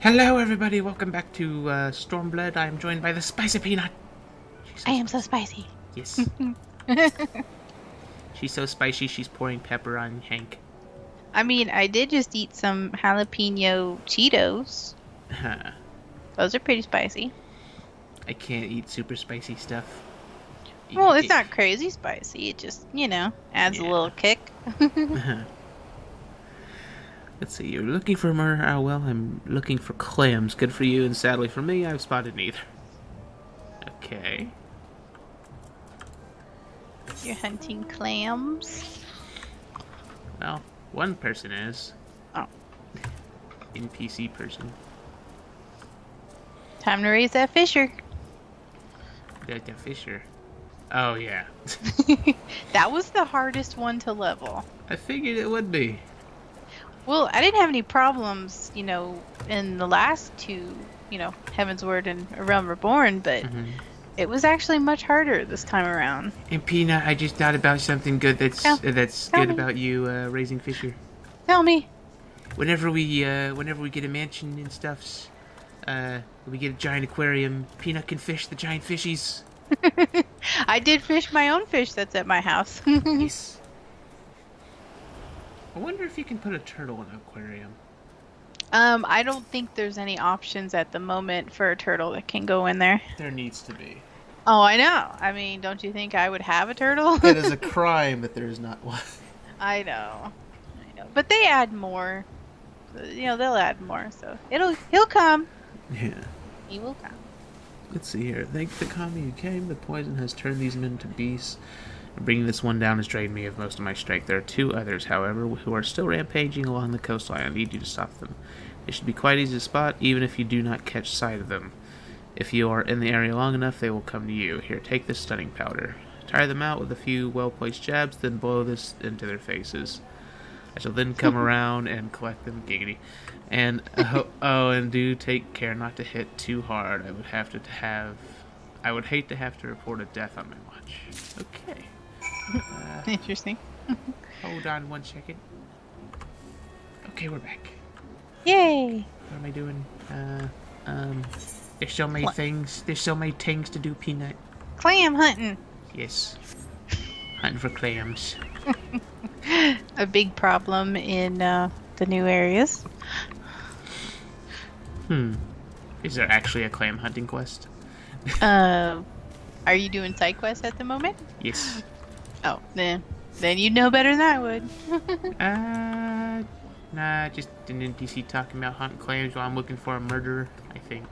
Hello, everybody. Welcome back to Stormblood. I am joined by the Spicy Peanut. I am so spicy. Yes. She's so spicy, she's pouring pepper on Hank. I mean, I did just eat some jalapeno Cheetos. Those are pretty spicy. I can't eat super spicy stuff. Well, it's not crazy spicy. It just, adds a little kick. Let's see, you're looking for more. Oh, well, I'm looking for clams. Good for you, and sadly for me, I've spotted neither. Okay. You're hunting clams? Well, one person is. Oh. NPC person. Time to raise that fisher. The fisher. Oh, yeah. That was the hardest one to level. I figured it would be. Well, I didn't have any problems, in the last two, Heaven's Word and A Realm Reborn, but it was actually much harder this time around. And Peanut, I just thought about something good that's good about you raising fisher. Tell me. Whenever we get a mansion and stuffs, we get a giant aquarium, Peanut can fish the giant fishies. I did fish my own fish that's at my house. Yes. I wonder if you can put a turtle in an aquarium. I don't think there's any options at the moment for a turtle that can go in there. There needs to be. Oh, I know. I mean, don't you think I would have a turtle? It is a crime that there is not one. I know. But they add more. They'll add more, so he'll come. Yeah. He will come. Let's see here. Thank the kami who came. The poison has turned these men to beasts. Bringing this one down has drained me of most of my strength. There are two others, however, who are still rampaging along the coastline. I need you to stop them. They should be quite easy to spot, even if you do not catch sight of them. If you are in the area long enough, they will come to you. Here, take this stunning powder. Tire them out with a few well-placed jabs, then blow this into their faces. I shall then come around and collect them, giggity. And, and do take care not to hit too hard. I would hate to have to report a death on my watch. Okay. Interesting. Hold on 1 second. Okay, we're back. Yay! What am I doing? There's so many things. There's so many things to do, Peanut. Clam hunting. Yes. Hunting for clams. A big problem in the new areas. Is there actually a clam hunting quest? Are you doing side quests at the moment? Yes. Oh, then you'd know better than I would. Nah, just an NPC talking about hunting clams while I'm looking for a murderer, I think.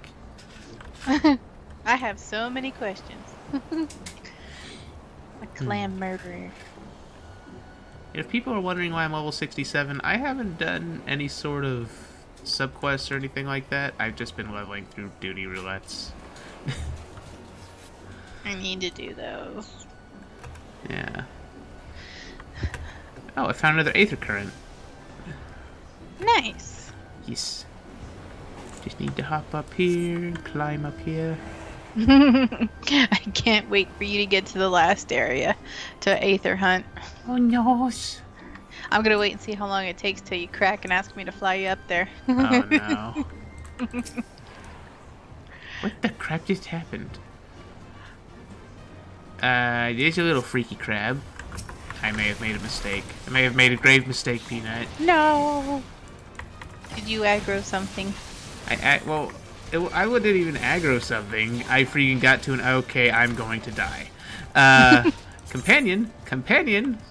I have so many questions. A clam murderer. If people are wondering why I'm level 67, I haven't done any sort of subquests or anything like that. I've just been leveling through duty roulettes. I need to do those. Yeah. Oh, I found another Aether Current. Nice. Yes. Just need to hop up here, climb up here. I can't wait for you to get to the last area to Aether Hunt. Oh no. I'm gonna wait and see how long it takes till you crack and ask me to fly you up there. Oh no. What the crap just happened? There's a little freaky crab. I may have made a mistake. I may have made a grave mistake, Peanut. No. Did you aggro something? I wouldn't even aggro something. I freaking got to an okay, I'm going to die. Companion,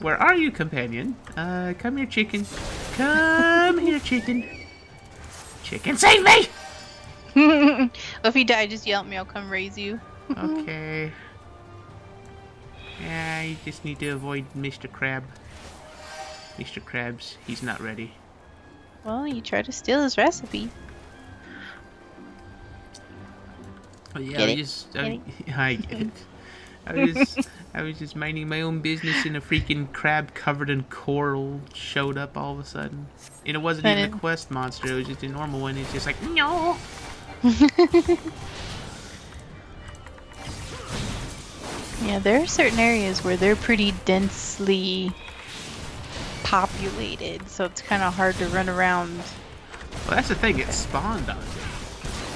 where are you, companion? Come here, chicken. Come here, chicken. Chicken, save me! Well, if you die, just yell at me. I'll come raise you. Okay. Yeah, you just need to avoid Mr. Crab. Mr. Krabs, he's not ready. Well, you try to steal his recipe. Oh, yeah, I get it. I was just minding my own business and a freaking crab covered in coral showed up all of a sudden. And it wasn't even a quest monster, it was just a normal one. It's just like, no! Yeah, there are certain areas where they're pretty densely populated, so it's kind of hard to run around Well, that's the thing. It spawned on me.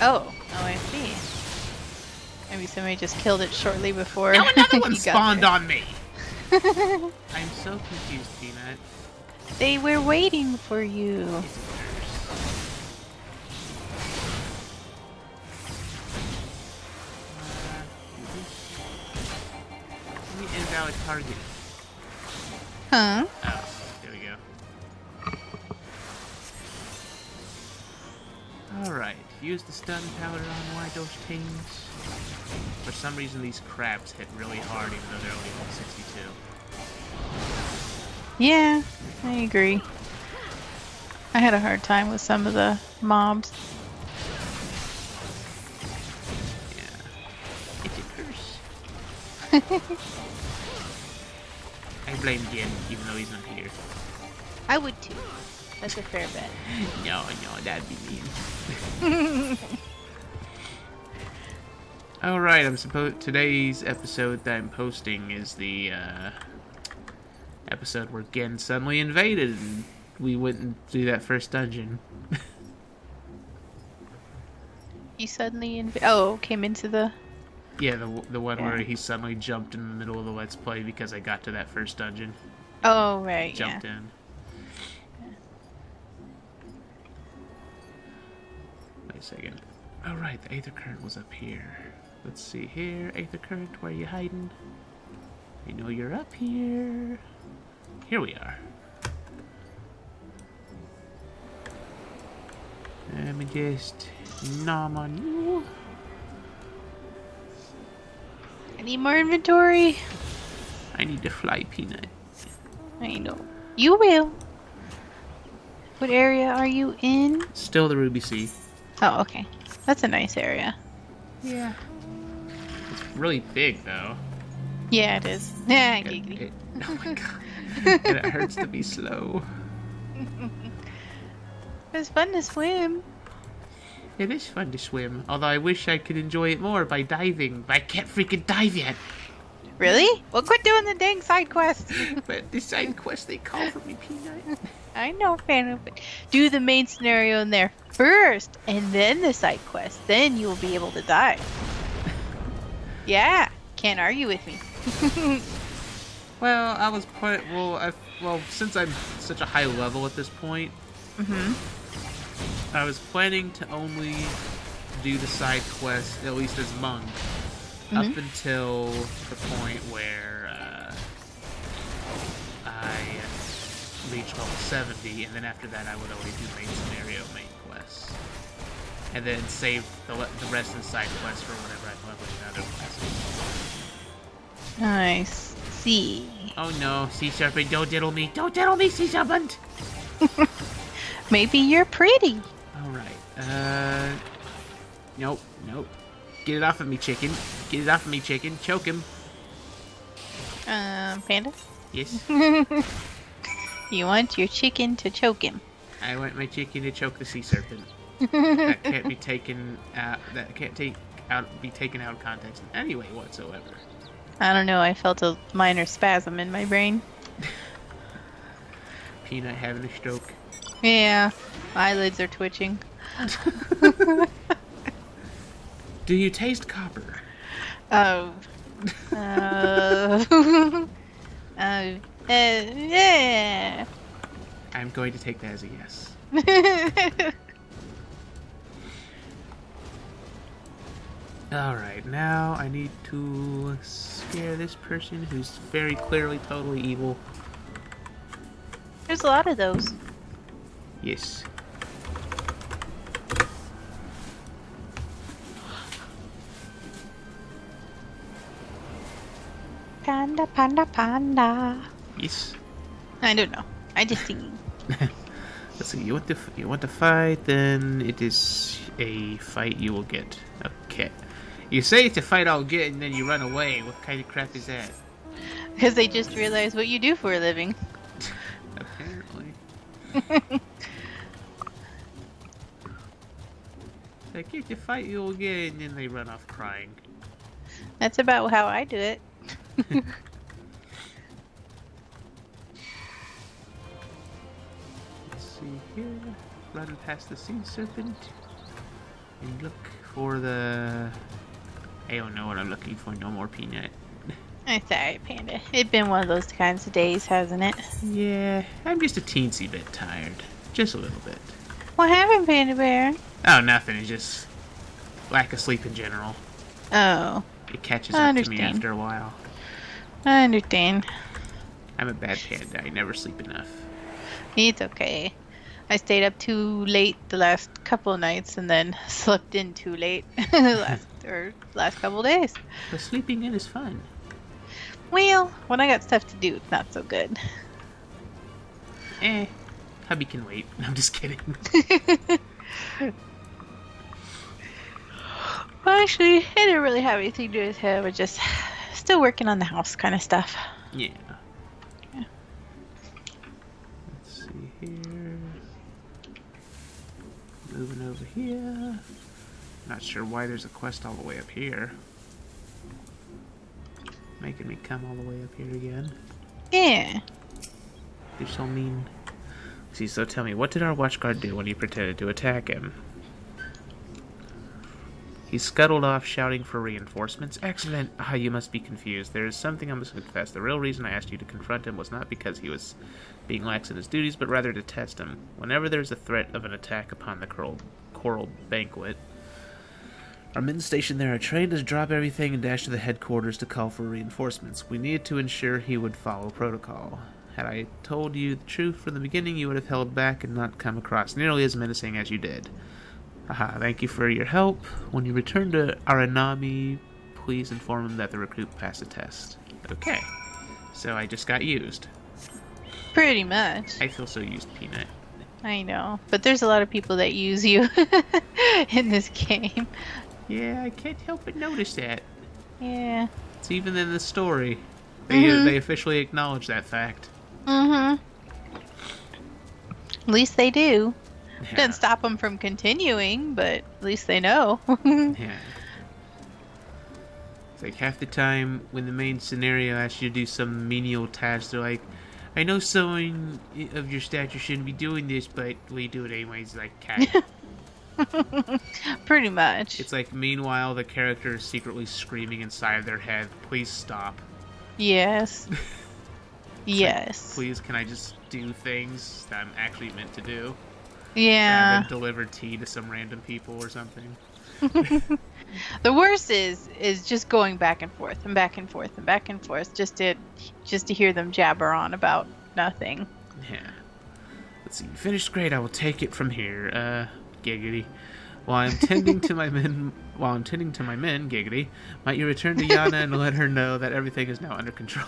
Oh, I see. Maybe somebody just killed it shortly before. Now another one you got spawned there. on me. I'm so confused, Peanut. They were waiting for you. It's a curse. Give me invalid target. Huh? Oh, there we go. Alright, use the stun powder on why those teams. For some reason these crabs hit really hard even though they're only 162. Yeah, I agree. I had a hard time with some of the mobs. Yeah. It's a curse. I blame Gin, even though he's not here. I would too. That's a fair bet. No, that'd be mean. Alright, today's episode that I'm posting is the episode where Gen suddenly invaded and we went through that first dungeon. He suddenly came into the... Yeah, the one where he suddenly jumped in the middle of the Let's Play because I got to that first dungeon. Oh, right, Jumped in. Wait a second. Oh, right, the Aether Current was up here. Let's see here. Aether Current, where are you hiding? I know you're up here. Here we are. Let me just nom on you. I need more inventory. I need to fly, Peanut. I know. You will. What area are you in? Still the Ruby Sea. Oh, okay. That's a nice area. Yeah. It's really big, though. Yeah, it is. Yeah, giggity. Oh my god. And it hurts to be slow. It's fun to swim. It is fun to swim, although I wish I could enjoy it more by diving, but I can't freaking dive yet. Really? Well, quit doing the dang side quest. But the side quest, they call for me, Peanut. I know, fan of it. Do the main scenario in there first, and then the side quest. Then you will be able to dive. Yeah, can't argue with me. Well, I was quite since I'm such a high level at this point, I was planning to only do the side quest, at least as monk, up until the point where I reached level 70, and then after that I would only do main scenario, main quests. And then save the rest of the side quests for whenever I'm leveling other classes. Nice. See. Oh no, Sea Serpent, don't diddle me! Don't diddle me, Sea Serpent! Maybe you're pretty. Alright, nope. Get it off of me, chicken. Get it off of me, chicken. Choke him. Panda? Yes. You want your chicken to choke him. I want my chicken to choke the sea serpent. That can't be taken out. That can't be taken out of context in any way whatsoever. I don't know. I felt a minor spasm in my brain. Peanut having a stroke. Yeah, eyelids are twitching. Do you taste copper? Yeah. I'm going to take that as a yes. Alright, now I need to scare this person who's very clearly totally evil. There's a lot of those. Yes. Panda, panda, panda. Yes. I don't know. I just singing. Let's see. You want to fight? Then it is a fight you will get. Okay. You say it's a fight I'll get, and then you run away. What kind of crap is that? Because they just realized what you do for a living. Apparently. Like, it's a fight you will get, and then they run off crying. That's about how I do it. Let's see here. run past the sea serpent and look for the... I don't know what I'm looking for no more, Peanut. It's alright, Panda. It's been one of those kinds of days, hasn't it? Yeah, I'm just a teensy bit tired. Just a little bit. What happened, Panda Bear? Oh, nothing. It's just lack of sleep in general. Oh. It catches up to me after a while. I understand. I'm a bad panda. I never sleep enough. It's okay. I stayed up too late the last couple of nights and then slept in too late the last couple of days. But sleeping in is fun. Well, when I got stuff to do, it's not so good. Hubby can wait. I'm just kidding. Well, actually, I didn't really have anything to do with him. I was just still working on the house kind of stuff. Yeah. Let's see here. Moving over here. Not sure why there's a quest all the way up here. Making me come all the way up here again. Yeah. You're so mean. See, so tell me, what did our watchguard do when he pretended to attack him? He scuttled off, shouting for reinforcements. Excellent! Ah, you must be confused. There is something I must confess. The real reason I asked you to confront him was not because he was being lax in his duties, but rather to test him. Whenever there's a threat of an attack upon the Coral Banquet, our men stationed there are trained to drop everything and dash to the headquarters to call for reinforcements. We needed to ensure he would follow protocol. Had I told you the truth from the beginning, you would have held back and not come across nearly as menacing as you did. Aha, thank you for your help. When you return to Aranami, please inform him that the recruit passed the test. Okay. So I just got used. Pretty much. I feel so used, Peanut. I know. But there's a lot of people that use you in this game. Yeah, I can't help but notice that. Yeah. It's even in the story. They officially acknowledge that fact. Mm-hmm. At least they do. Yeah. Doesn't stop them from continuing, but at least they know. Yeah. It's like half the time when the main scenario asks you to do some menial task, they're like, I know someone of your stature shouldn't be doing this, but we do it anyways, like, cat. Pretty much. It's like, meanwhile, the character is secretly screaming inside of their head, please stop. Yes. Yes. Like, please, can I just do things that I'm actually meant to do? Yeah. Rather than deliver tea to some random people or something. The worst is just going back and forth and back and forth and back and forth just to hear them jabber on about nothing. Yeah. Let's see. Finished grade. I will take it from here. Giggity. While I'm tending to my men, giggity, might you return to Yana and let her know that everything is now under control.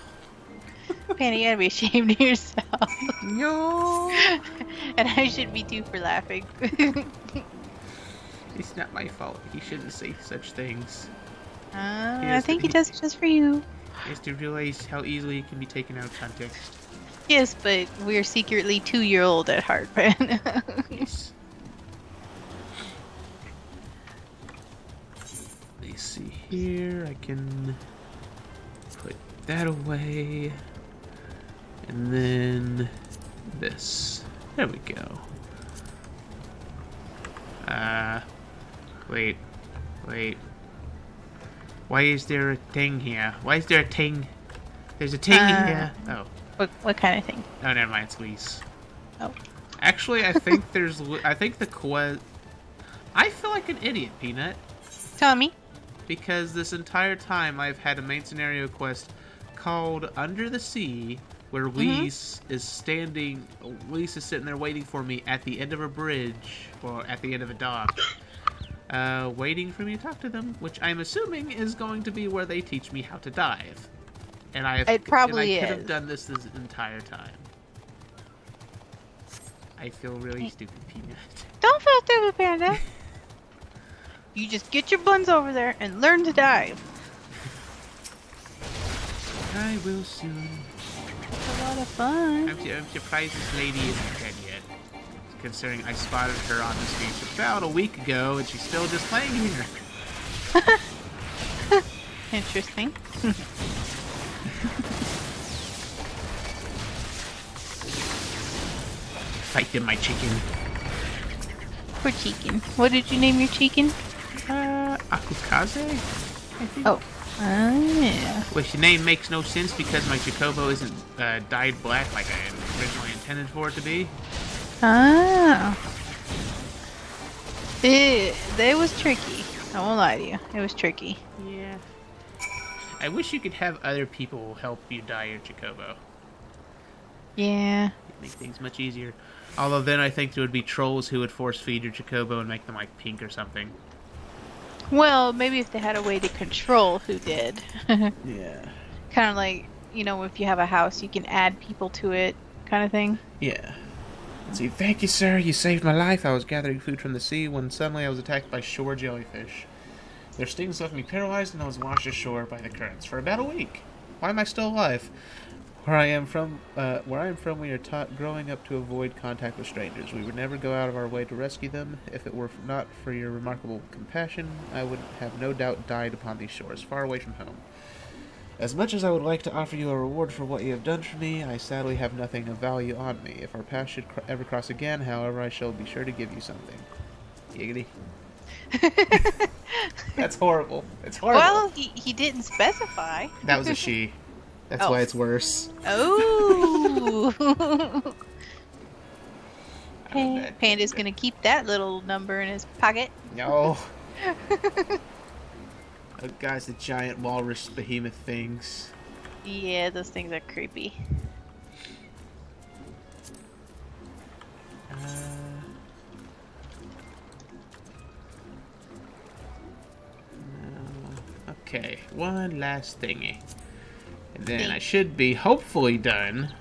Penny, you gotta be ashamed of yourself. No. And I should be too for laughing. It's not my fault. He shouldn't say such things. I think he does it just for you. He has to realize how easily it can be taken out of context. Yes, but we're secretly 2-year-old at heart, Ben. Yes. Let's see here. I can put that away. And then this. There we go. Wait. Why is there a thing here? Why is there a thing? There's a thing here. Oh. What kind of thing? Oh, never mind. It's Lise. Oh. Actually, I think the quest... I feel like an idiot, Peanut. Tell me. Because this entire time I've had a main scenario quest called Under the Sea, where Lise is sitting there waiting for me at the end of a bridge, or at the end of a dock, waiting for me to talk to them, which I'm assuming is going to be where they teach me how to dive. And I could have done this entire time. I feel really stupid, Peanut. Don't feel stupid, Panda. You just get your buns over there and learn to dive. I will soon. It's a lot of fun. I'm surprised this lady isn't dead yet. Considering I spotted her on this beach about a week ago and she's still just playing here. Interesting. Fight them, my chicken. Poor Chicken. What did you name your Chicken? Akukaze? I think. Oh. Yeah. Which the name makes no sense because my Chocobo isn't dyed black like I originally intended for it to be. Ah. It was tricky. I won't lie to you. It was tricky. Yeah. I wish you could have other people help you dye your Chocobo. Yeah. It'd make things much easier. Although then I think there would be trolls who would force feed your Chocobo and make them like pink or something. Well, maybe if they had a way to control who did. Yeah. Kind of like, you know, if you have a house, you can add people to it, kind of thing. Yeah. Let's see. Thank you, sir. You saved my life. I was gathering food from the sea when suddenly I was attacked by shore jellyfish. Their stings left me paralyzed and I was washed ashore by the currents for about a week. Why am I still alive? Where I am from, we are taught growing up to avoid contact with strangers. We would never go out of our way to rescue them. If it were not for your remarkable compassion, I would have no doubt died upon these shores, far away from home. As much as I would like to offer you a reward for what you have done for me, I sadly have nothing of value on me. If our paths should ever cross again, however, I shall be sure to give you something. Giggity. That's horrible. It's horrible. Well, he didn't specify. That was a she. That's why it's worse. Oh. Hey, Panda's gonna keep that little number in his pocket. No. Oh, guys, the giant walrus behemoth things. Yeah, those things are creepy. Okay, one last thingy. And then I should be hopefully done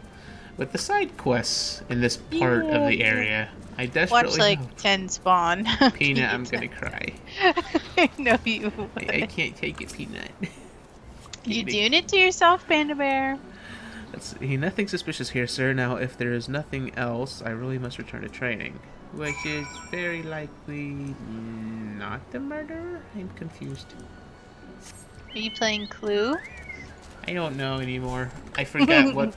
with the side quests in this part of the area. I desperately watch like hope. 10 spawn. Peanut, I'm gonna cry. I know you would. I can't take it, Peanut. You doing it to yourself, Panda Bear? Let's see, nothing suspicious here, sir. Now, if there is nothing else, I really must return to training. Which is very likely not the murderer? I'm confused. Are you playing Clue? I don't know anymore. I forgot what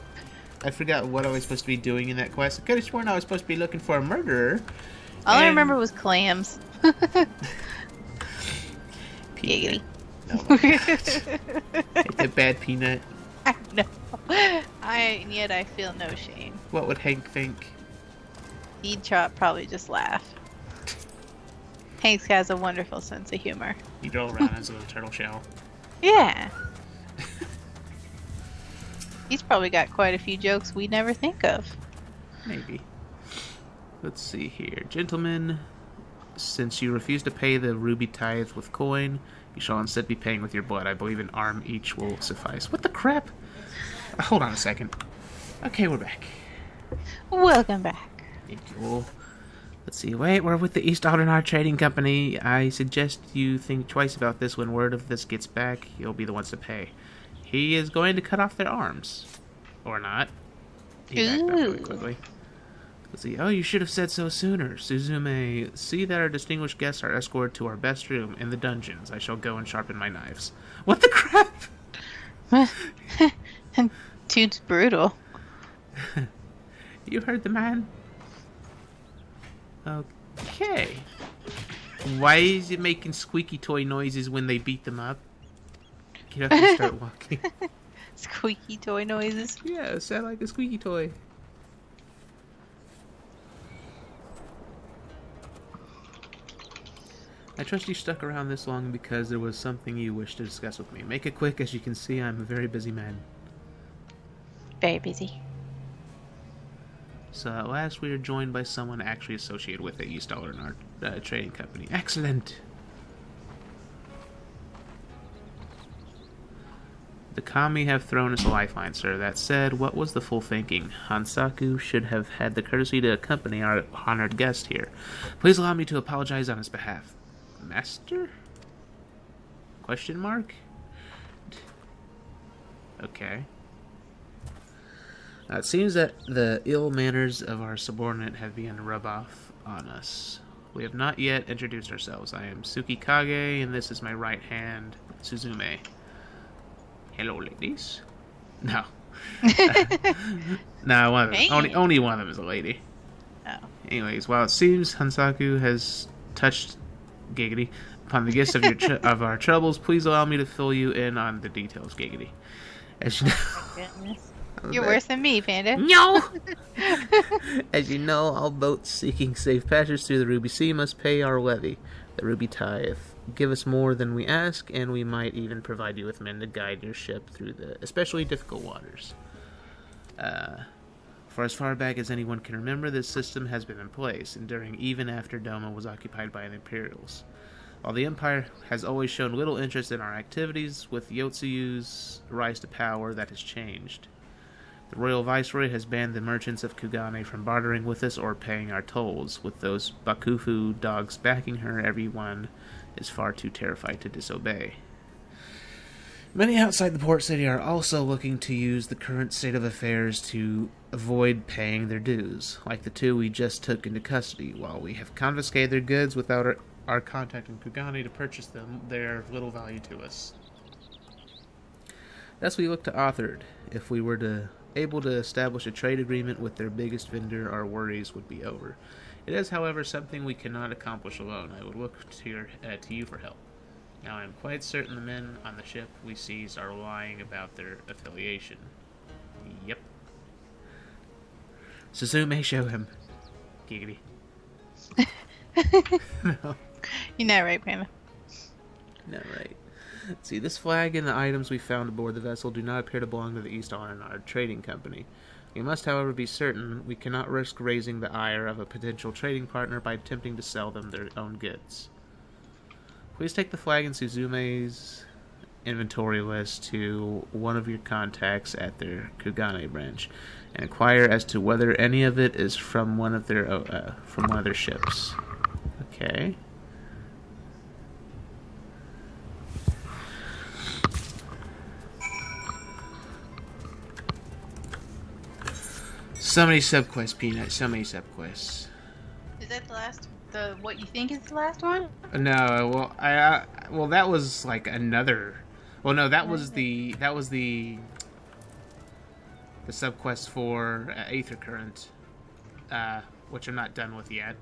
I was supposed to be doing in that quest. I could have sworn I was supposed to be looking for a murderer. All I remember was clams. Peanut. Oh my God. It's a bad Peanut. I know. And yet I feel no shame. What would Hank think? He'd probably just laugh. Hank has a wonderful sense of humor. He'd roll around as a little turtle shell. Yeah. He's probably got quite a few jokes we never think of. Maybe. Let's see here. Gentlemen, since you refuse to pay the ruby tithe with coin, you shall instead be paying with your blood. I believe an arm each will suffice. What the crap? Hold on a second. Okay, we're back. Welcome back. Thank you. Let's see. Wait, we're with the East Aldernar Trading Company. I suggest you think twice about this. When word of this gets back, you'll be the ones to pay. He is going to cut off their arms. Or not. He backed up really quickly. Let's see. Oh, you should have said so sooner. Suzume, see that our distinguished guests are escorted to our best room in the dungeons. I shall go and sharpen my knives. What the crap? Dude's brutal. You heard the man? Okay. Why is it making squeaky toy noises when they beat them up? Get up and start walking. Squeaky toy noises? Yeah, it sounded like a squeaky toy. I trust you stuck around this long because there was something you wished to discuss with me. Make it quick, as you can see I'm a very busy man. Very busy. So at last we are joined by someone actually associated with the East Aldernar Trading Company. Excellent! The kami have thrown us a lifeline, sir. That said, what was the full thinking? Hansaku should have had the courtesy to accompany our honored guest here. Please allow me to apologize on his behalf. Master? Question mark? Okay. It seems that the ill manners of our subordinate have begun to rub off on us. We have not yet introduced ourselves. I am Tsukikage, and this is my right hand, Suzume. Hello, ladies. No. No, only one of them is a lady. Oh. Anyways, while it seems Hansaku has touched Giggity upon the gist of of our troubles, please allow me to fill you in on the details, Giggity. As you know, Oh my goodness. You're worse than me, Panda. no. As you know, all boats seeking safe passage through the Ruby Sea must pay our levy, the Ruby Tithe. Give us more than we ask, and we might even provide you with men to guide your ship through the especially difficult waters. For as far back as anyone can remember, this system has been in place, enduring even after Doma was occupied by the Imperials. While the Empire has always shown little interest in our activities, with Yotsuyu's rise to power, that has changed. The Royal Viceroy has banned the merchants of Kugane from bartering with us or paying our tolls. With those Bakufu dogs backing her, everyone is far too terrified to disobey. Many outside the port city are also looking to use the current state of affairs to avoid paying their dues, like the two we just took into custody. While we have confiscated their goods without our contacting Kugane to purchase them, they are of little value to us. Thus we look to Authard. If we were able to establish a trade agreement with their biggest vendor, our worries would be over. It is, however, something we cannot accomplish alone. I would look to you for help. Now, I am quite certain the men on the ship we seize are lying about their affiliation. Yep. Suzume, show him. Giggity. No. You're not right, Panda. Not right. See, this flag and the items we found aboard the vessel do not appear to belong to the East Island Trading Company. We must, however, be certain we cannot risk raising the ire of a potential trading partner by attempting to sell them their own goods. Please take the flag and Suzume's inventory list to one of your contacts at their Kugane branch and inquire as to whether any of it is from one of their ships. Okay. So many subquests, Peanut. So many subquests. Is that the last? What you think is the last one? No, well, that was like another. Well, no, that was the subquest for Aether Current, which I'm not done with yet.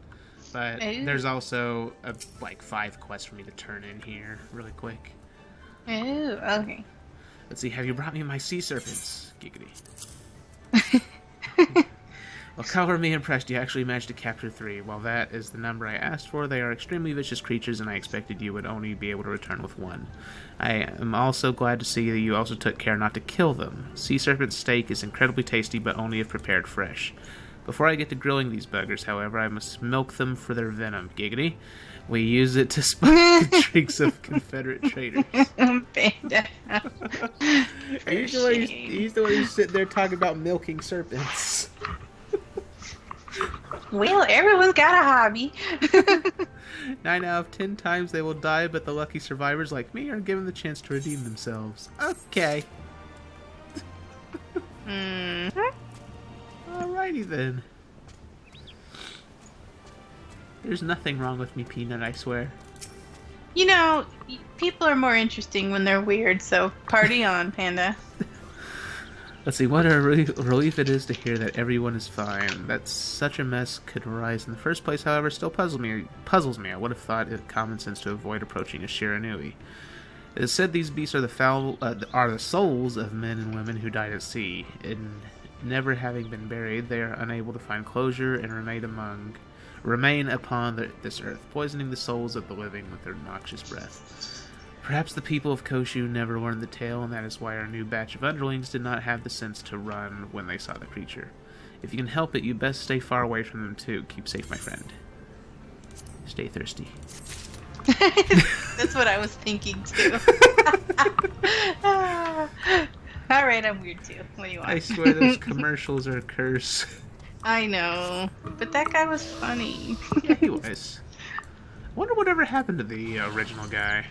But there's also like 5 quests for me to turn in here really quick. Oh, okay. Let's see. Have you brought me my sea serpents? Giggity. Well, cover me impressed. You actually managed to capture 3. While that is the number I asked for, they are extremely vicious creatures, and I expected you would only be able to return with 1. I am also glad to see that you also took care not to kill them. Sea serpent steak is incredibly tasty, but only if prepared fresh. Before I get to grilling these buggers, however, I must milk them for their venom. Giggity. We use it to spike the drinks of Confederate traitors. Panda. He's the one who's sitting there talking about milking serpents. Well, everyone's got a hobby. 9 out of 10 times they will die, but the lucky survivors like me are given the chance to redeem themselves. Okay. Alrighty then. There's nothing wrong with me, Peanut, I swear. You know, people are more interesting when they're weird, so party on, Panda. Let's see, what a relief it is to hear that everyone is fine. That such a mess could arise in the first place, however, still puzzles me. I would have thought it common sense to avoid approaching a Shiranui. It is said these beasts are the souls of men and women who died at sea. In never having been buried, they are unable to find closure and remain upon this earth, poisoning the souls of the living with their noxious breath. Perhaps the people of Koshu never learned the tale, and that is why our new batch of underlings did not have the sense to run when they saw the creature. If you can help it, you best stay far away from them too. Keep safe, my friend. Stay thirsty. That's what I was thinking too. Alright, I'm weird too. What do you want? I swear those commercials are a curse. I know, but that guy was funny. Yeah, he was. I wonder whatever happened to the original guy.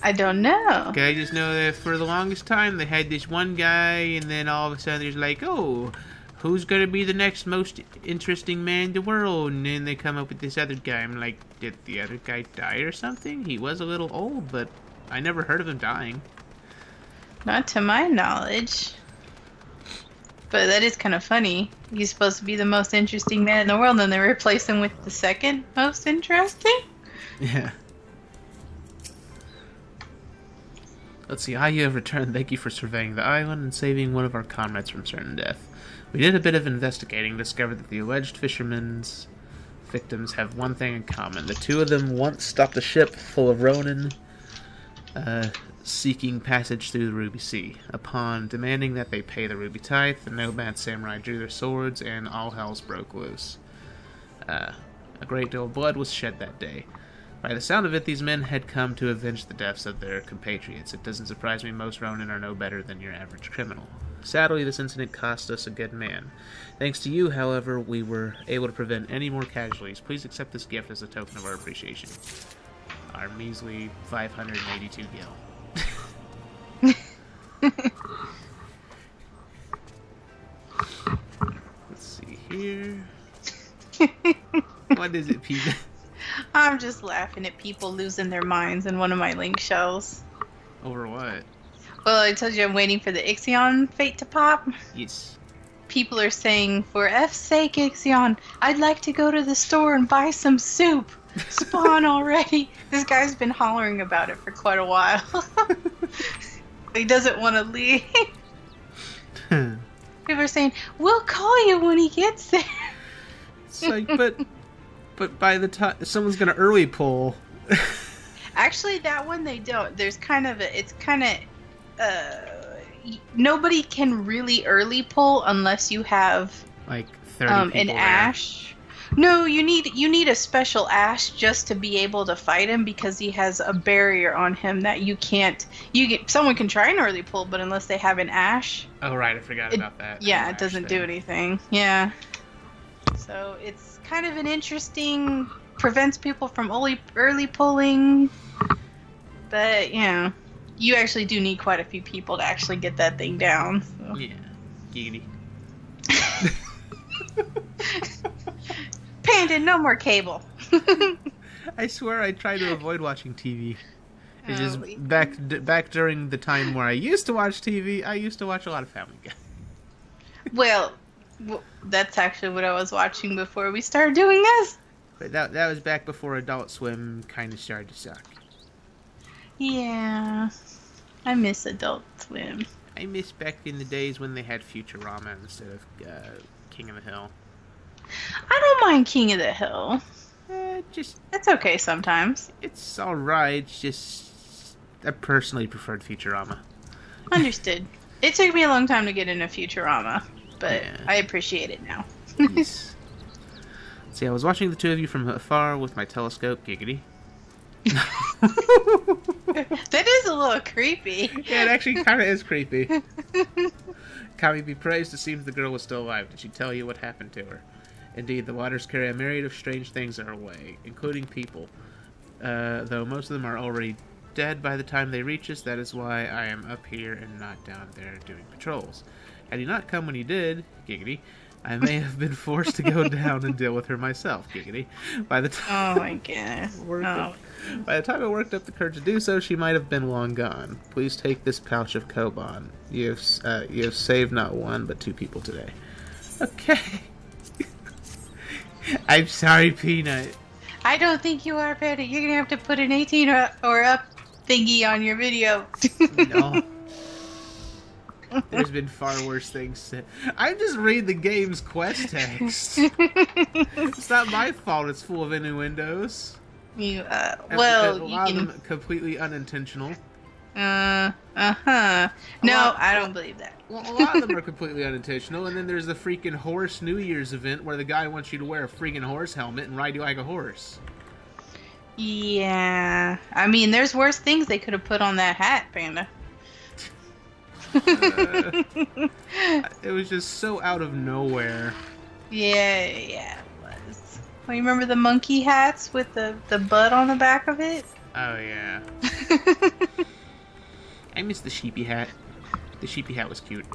I don't know. Okay, I just know that for the longest time they had this one guy, and then all of a sudden there's like, oh, who's gonna be the next most interesting man in the world? And then they come up with this other guy. I'm like, did the other guy die or something? He was a little old, but I never heard of him dying. Not to my knowledge. But that is kind of funny. He's supposed to be the most interesting man in the world, and they replace him with the second most interesting? Yeah. Let's see, you have returned. Thank you for surveying the island and saving one of our comrades from certain death. We did a bit of investigating, discovered that the alleged fishermen's victims have one thing in common. The two of them once stopped a ship full of Ronin, seeking passage through the Ruby Sea. Upon demanding that they pay the Ruby Tithe, the nomad samurai drew their swords and all hells broke loose. A great deal of blood was shed that day. By the sound of it, these men had come to avenge the deaths of their compatriots. It doesn't surprise me most Ronin are no better than your average criminal. Sadly, this incident cost us a good man. Thanks to you, however, we were able to prevent any more casualties. Please accept this gift as a token of our appreciation. Our measly 582 gil. Let's see here. What is it, Peter? I'm just laughing at people losing their minds in one of my link shells. Over what? Well, I told you I'm waiting for the Ixion fate to pop. Yes. People are saying, for F's sake, Ixion, I'd like to go to the store and buy some soup. Spawn already. This guy's been hollering about it for quite a while. He doesn't want to leave. People are saying, we'll call you when he gets there. It's like, but by the time someone's gonna early pull. Actually, that one they don't. There's kind of nobody can really early pull unless you have like 30 people an there. ash. No, you need a special ash just to be able to fight him, because he has a barrier on him that you can't. Someone can try an early pull, but unless they have an ash. Oh right, I forgot about that. Yeah, it doesn't do anything. Yeah. So it's kind of an interesting. Prevents people from early pulling, but yeah, you actually do need quite a few people to actually get that thing down. So. Yeah, giggity. Panda, no more cable. I swear I try to avoid watching TV. It's just back during the time where I used to watch TV, I used to watch a lot of Family Guy. Well, that's actually what I was watching before we started doing this. But that was back before Adult Swim kind of started to suck. Yeah, I miss Adult Swim. I miss back in the days when they had Futurama instead of King of the Hill. I don't mind King of the Hill. It's okay sometimes. It's alright, it's just I personally preferred Futurama. Understood. It took me a long time to get into Futurama, but yeah. I appreciate it now. Yes. See, I was watching the two of you from afar with my telescope, giggity. That is a little creepy. Yeah, it actually kind of is creepy. Kami be praised, it seems the girl was still alive. Did she tell you what happened to her? Indeed, the waters carry a myriad of strange things our way, including people. Though most of them are already dead by the time they reach us, that is why I am up here and not down there doing patrols. Had he not come when he did, giggity, I may have been forced to go down and deal with her myself, giggity. By the time Oh my goodness. By the time I worked up the courage to do so, she might have been long gone. Please take this pouch of Koban. You have saved not one, but two people today. Okay. I'm sorry, Peanut. I don't think you are, Patty. You're gonna have to put an 18 or up thingy on your video. No. There's been far worse things said. I'm just reading the game's quest text. It's not my fault it's full of innuendos. A lot of them completely unintentional. No, I don't believe that. Well, a lot of them are completely unintentional, and then there's the freaking Horse New Year's event where the guy wants you to wear a freaking horse helmet and ride you like a horse. Yeah. I mean, there's worse things they could have put on that hat, Panda. It was just so out of nowhere. Yeah, it was. Well, you remember the monkey hats with the bud on the back of it? Oh, yeah. I miss the sheepy hat. The sheepy hat was cute.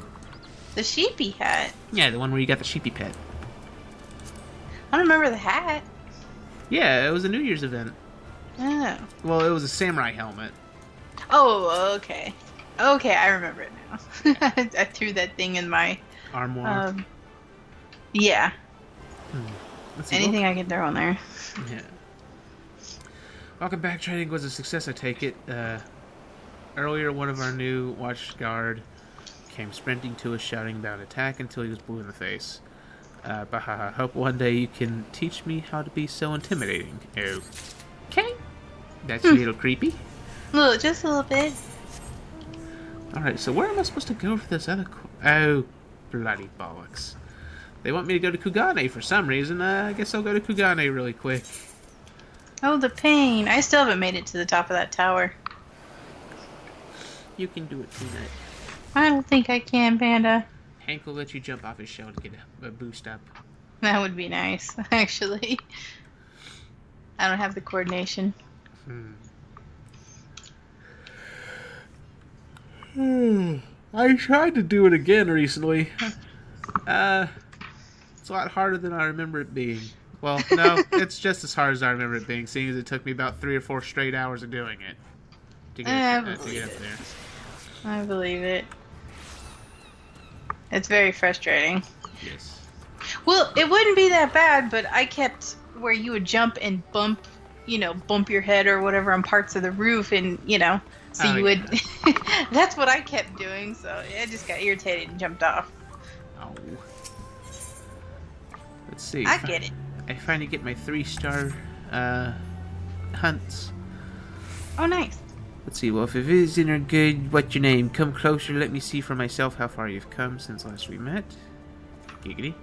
The sheepy hat? Yeah, the one where you got the sheepy pet. I don't remember the hat. Yeah, it was a New Year's event. Oh. Well, it was a samurai helmet. Oh, okay. Okay, I remember it now. I threw that thing in my Armoire. Yeah. Let's see, Anything I can throw on there. Yeah. Welcome back. Training was a success, I take it. Earlier, one of our new watch guard came sprinting to us, shouting about attack until he was blue in the face. Bahaha. Hope one day you can teach me how to be so intimidating. Okay. That's a little creepy. Look, just a little bit. Alright, so where am I supposed to go for this other... Oh, bloody bollocks. They want me to go to Kugane for some reason. I guess I'll go to Kugane really quick. Oh, the pain. I still haven't made it to the top of that tower. You can do it, Peanut. I don't think I can, Panda. Hank will let you jump off his shell to get a boost up. That would be nice, actually. I don't have the coordination. I tried to do it again recently. It's a lot harder than I remember it being. Well, no, it's just as hard as I remember it being, seeing as it took me about 3 or 4 straight hours of doing it to get up there. I believe it. It's very frustrating. Yes. Well, it wouldn't be that bad, but I kept where you would jump and bump your head or whatever on parts of the roof, and so you would. That's what I kept doing, so I just got irritated and jumped off. Oh. Let's see. I get it. I finally get my 3-star hunts. Oh, nice. Let's see. Well, if it isn't or good, what's your name? Come closer. Let me see for myself how far you've come since last we met. Giggity.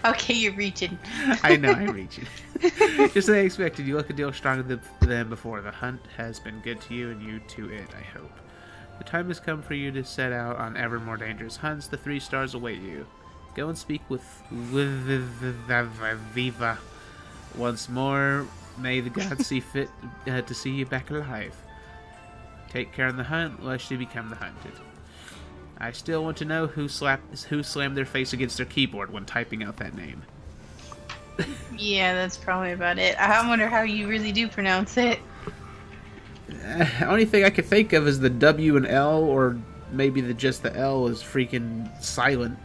Okay, you're reaching. I know, I'm reaching. Just as I expected, you look a deal stronger than before. The hunt has been good to you, and you to it, I hope. The time has come for you to set out on ever more dangerous hunts. The 3 stars await you. Go and speak with Viva once more. May the gods see fit to see you back alive. Take care on the hunt, lest you become the hunted. I still want to know who slammed their face against their keyboard when typing out that name. Yeah, that's probably about it. I wonder how you really do pronounce it. Only thing I could think of is the W and L, or maybe just the L is freaking silent.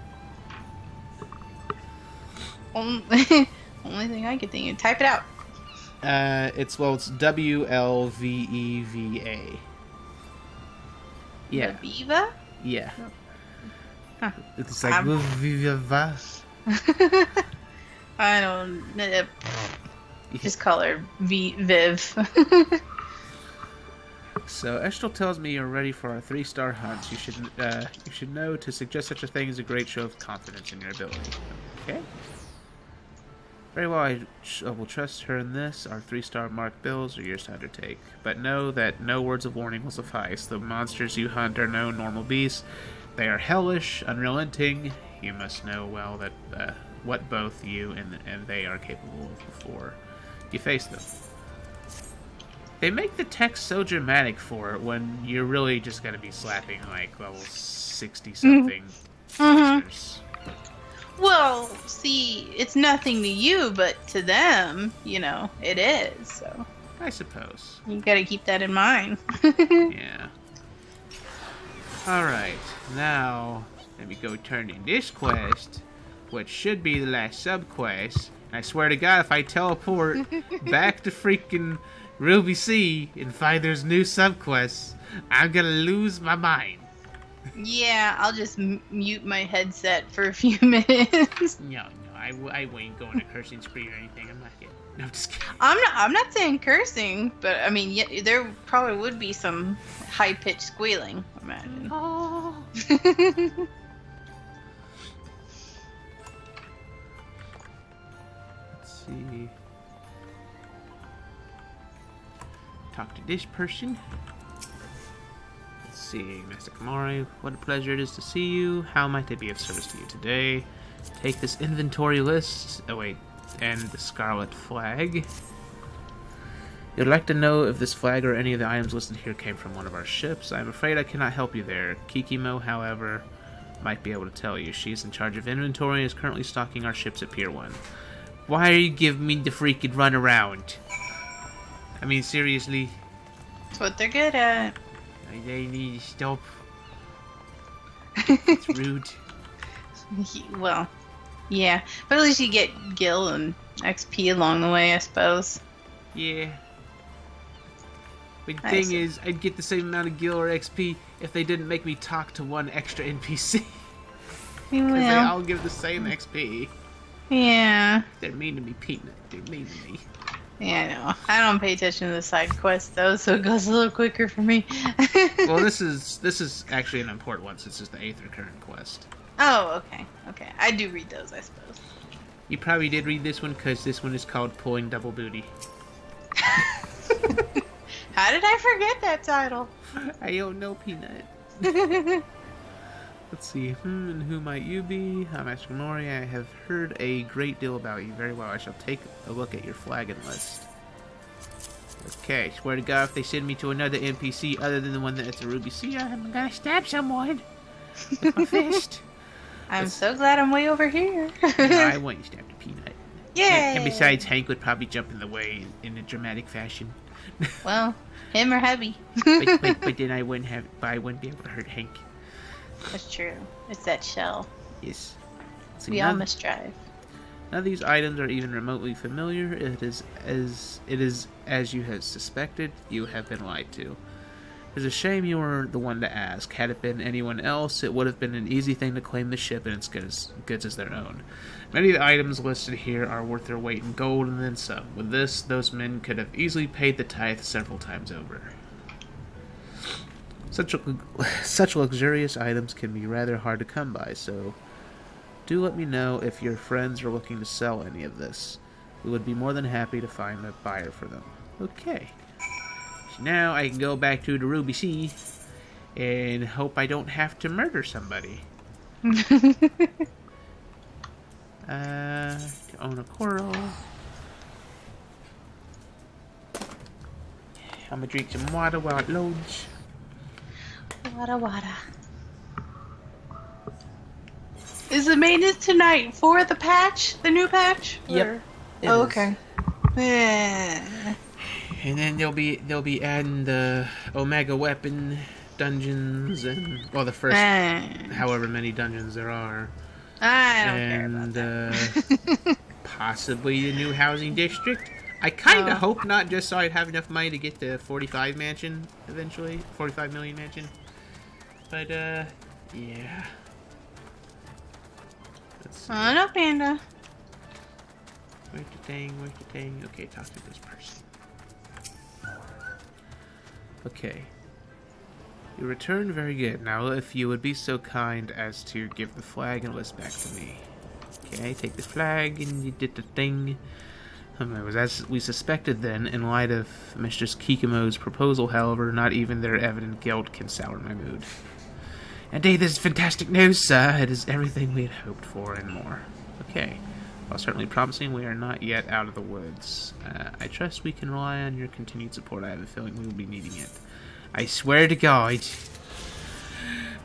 Only thing I could think of. Type it out. It's WLVEVA. Yeah. Viva? Yeah. Huh. It's like Viva. I don't. Just call her Viv. So Eshtel tells me you're ready for our 3-star hunts. You should know to suggest such a thing is a great show of confidence in your ability. Okay. Very well, I will trust her in this. Our 3-star marked bills are yours to undertake. But know that no words of warning will suffice. The monsters you hunt are no normal beasts. They are hellish, unrelenting. You must know well that what both you and they are capable of before you face them. They make the text so dramatic for it when you're really just going to be slapping like level 60-something monsters. Well, see, it's nothing to you, but to them, it is. So I suppose. You gotta keep that in mind. Yeah. Alright, now let me go turn in this quest, which should be the last sub-quest. I swear to God, if I teleport back to freaking Ruby Sea and find there's new sub-quests, I'm gonna lose my mind. Yeah, I'll just mute my headset for a few minutes. No, I ain't going to cursing spree or anything. I'm not kidding. No, I'm just kidding. I'm not saying cursing, but I mean, yeah, there probably would be some high-pitched squealing, I imagine. Oh. Let's see. Talk to this person. Let's see, Master Kamari, what a pleasure it is to see you. How might I be of service to you today? Take this inventory list. Oh wait, and the scarlet flag. You'd like to know if this flag or any of the items listed here came from one of our ships. I'm afraid I cannot help you there. Kikimo, however, might be able to tell you. She's in charge of inventory and is currently stocking our ships at Pier 1. Why are you giving me the freaking runaround? I mean, seriously? That's what they're good at. They need to stop. It's rude. Well, yeah. But at least you get gil and XP along the way, I suppose. Yeah. But the thing is, I'd get the same amount of gil or XP if they didn't make me talk to one extra NPC. Because they all give the same XP. Yeah. They're mean to me, Peanut. They're mean to me. Yeah, I know. I don't pay attention to the side quests, though, so it goes a little quicker for me. Well, this is actually an important one, since it's the 8th recurrent quest. Oh, okay. Okay. I do read those, I suppose. You probably did read this one, because this one is called Pulling Double Booty. How did I forget that title? I don't know, Peanut. Let's see. And who might you be? I'm Master Mori. I have heard a great deal about you. Very well. I shall take a look at your flagon list. Okay. Swear to God, if they send me to another NPC other than the one that's a Ruby Sea, I'm gonna stab someone with my fist. I'm so glad I'm way over here. No, I want you stabbed, a Peanut. Yay! And besides, Hank would probably jump in the way in a dramatic fashion. Well, him or Heavy. but then I wouldn't be able to hurt Hank. That's true. It's that shell. Yes. So we all must drive. None of these items are even remotely familiar. It is as you had suspected. You have been lied to. It's a shame you were the one to ask. Had it been anyone else, it would have been an easy thing to claim the ship and its goods as their own. Many of the items listed here are worth their weight in gold and then some. With this, those men could have easily paid the tithe several times over. Such luxurious items can be rather hard to come by, so do let me know if your friends are looking to sell any of this. We would be more than happy to find a buyer for them. Okay. So now I can go back to the Ruby Sea and hope I don't have to murder somebody. To own a coral. I'm gonna drink some water while it loads. Wada. Is the maintenance tonight for the patch? The new patch? Yep. Oh, okay. Yeah. And then they'll be adding the Omega weapon dungeons and the first however many dungeons there are. I don't care about that. Possibly the new housing district. I kind of hope not, just so I'd have enough money to get the 45 mansion eventually. 45 million mansion. But, yeah. Oh, no, Panda. Where's the thing? Okay, talk to this person. Okay. You returned very good. Now, if you would be so kind as to give the flag and list back to me. Okay, take the flag, and you did the thing. It was as we suspected then. In light of Mistress Kikimo's proposal, however, not even their evident guilt can sour my mood. Indeed, this is fantastic news, sir. It is everything we had hoped for and more. Okay. While certainly promising, we are not yet out of the woods. I trust we can rely on your continued support. I have a feeling we will be needing it. I swear to God.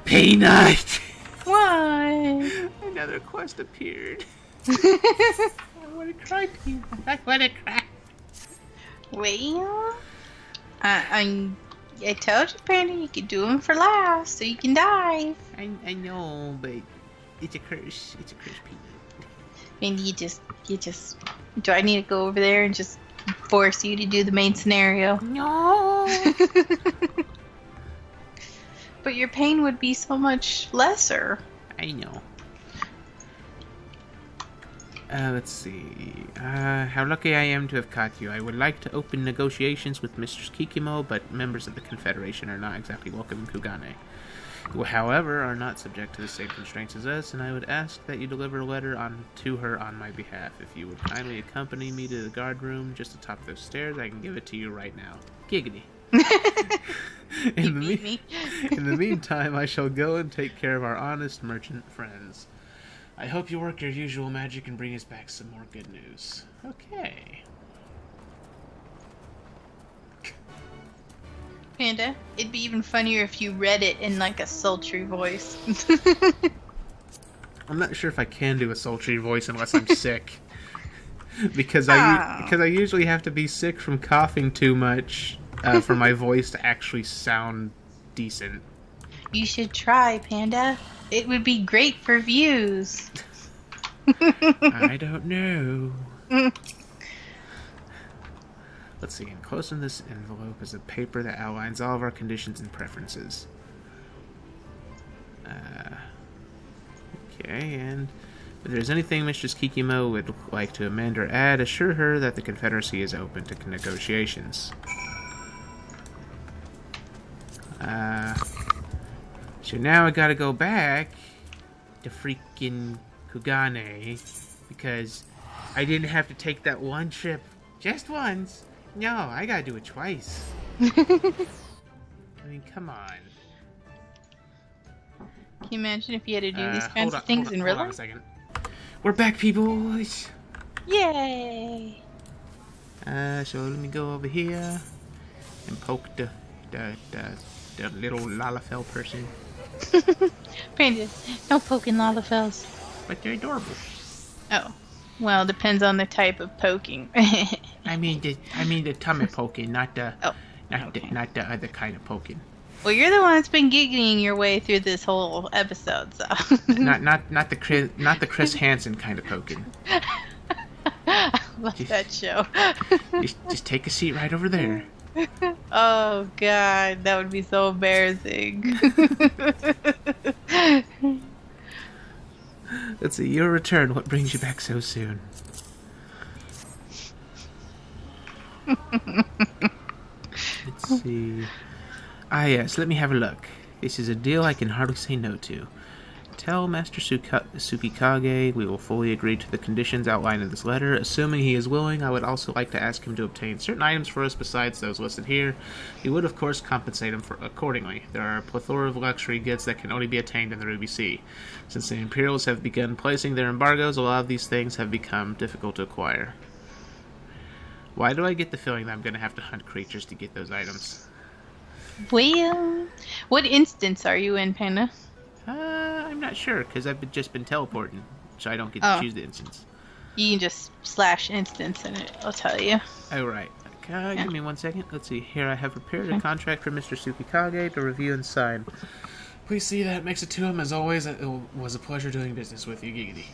Peanut! Why? Another quest appeared. I want to cry, Peanut. I want to cry. Well, I told you, Panda, you could do them for laughs, so you can die. I know, but it's a curse. It's a curse, Peanut. And you just... Do I need to go over there and just force you to do the main scenario? No! But your pain would be so much lesser. I know. Let's see. How lucky I am to have caught you. I would like to open negotiations with Mistress Kikimo, but members of the Confederation are not exactly welcome in Kugane. You, however, are not subject to the same constraints as us, and I would ask that you deliver a letter to her on my behalf. If you would kindly accompany me to the guard room just atop those stairs, I can give it to you right now. Giggity. In the meantime, I shall go and take care of our honest merchant friends. I hope you work your usual magic and bring us back some more good news. Okay. Panda, it'd be even funnier if you read it in like a sultry voice. I'm not sure if I can do a sultry voice unless I'm sick. because I usually have to be sick from coughing too much for my voice to actually sound decent. You should try, Panda. It would be great for views. I don't know. Let's see. Enclosed in this envelope is a paper that outlines all of our conditions and preferences. Okay, and if there's anything Mistress Kikimo would like to amend or add, assure her that the Confederacy is open to negotiations. So now I gotta go back to freaking Kugane because I didn't have to take that one trip just once. No, I gotta do it twice. I mean, come on. Can you imagine if you had to do these kinds of things in real life? Hold on a second. We're back, people. Yay! So let me go over here and poke the little Lalafell person. Brandon, no poking Lalafells. But they're adorable. Oh, well, depends on the type of poking. I mean the tummy poking, not the okay. not the other kind of poking. Well, you're the one that's been giggling your way through this whole episode, so. not the Chris Hansen kind of poking. I love that show. just take a seat right over there. Oh God, that would be so embarrassing. Let's see, your return. What brings you back so soon? Let's see. Ah, yes, let me have a look. This is a deal I can hardly say no to. Tell Master Tsukikage we will fully agree to the conditions outlined in this letter. Assuming he is willing, I would also like to ask him to obtain certain items for us besides those listed here. He would, of course, compensate him accordingly. There are a plethora of luxury goods that can only be attained in the Ruby Sea. Since the Imperials have begun placing their embargoes, a lot of these things have become difficult to acquire. Why do I get the feeling that I'm going to have to hunt creatures to get those items? Well, what instance are you in, Panda? I'm not sure, because I've just been teleporting, so I don't get to choose the instance. You can just /instance and it'll tell you. Oh, right. Give me 1 second. Let's see. Here I have prepared a contract for Mr. Tsukikage to review and sign. Please see that makes it to him. As always, it was a pleasure doing business with you, Giggity.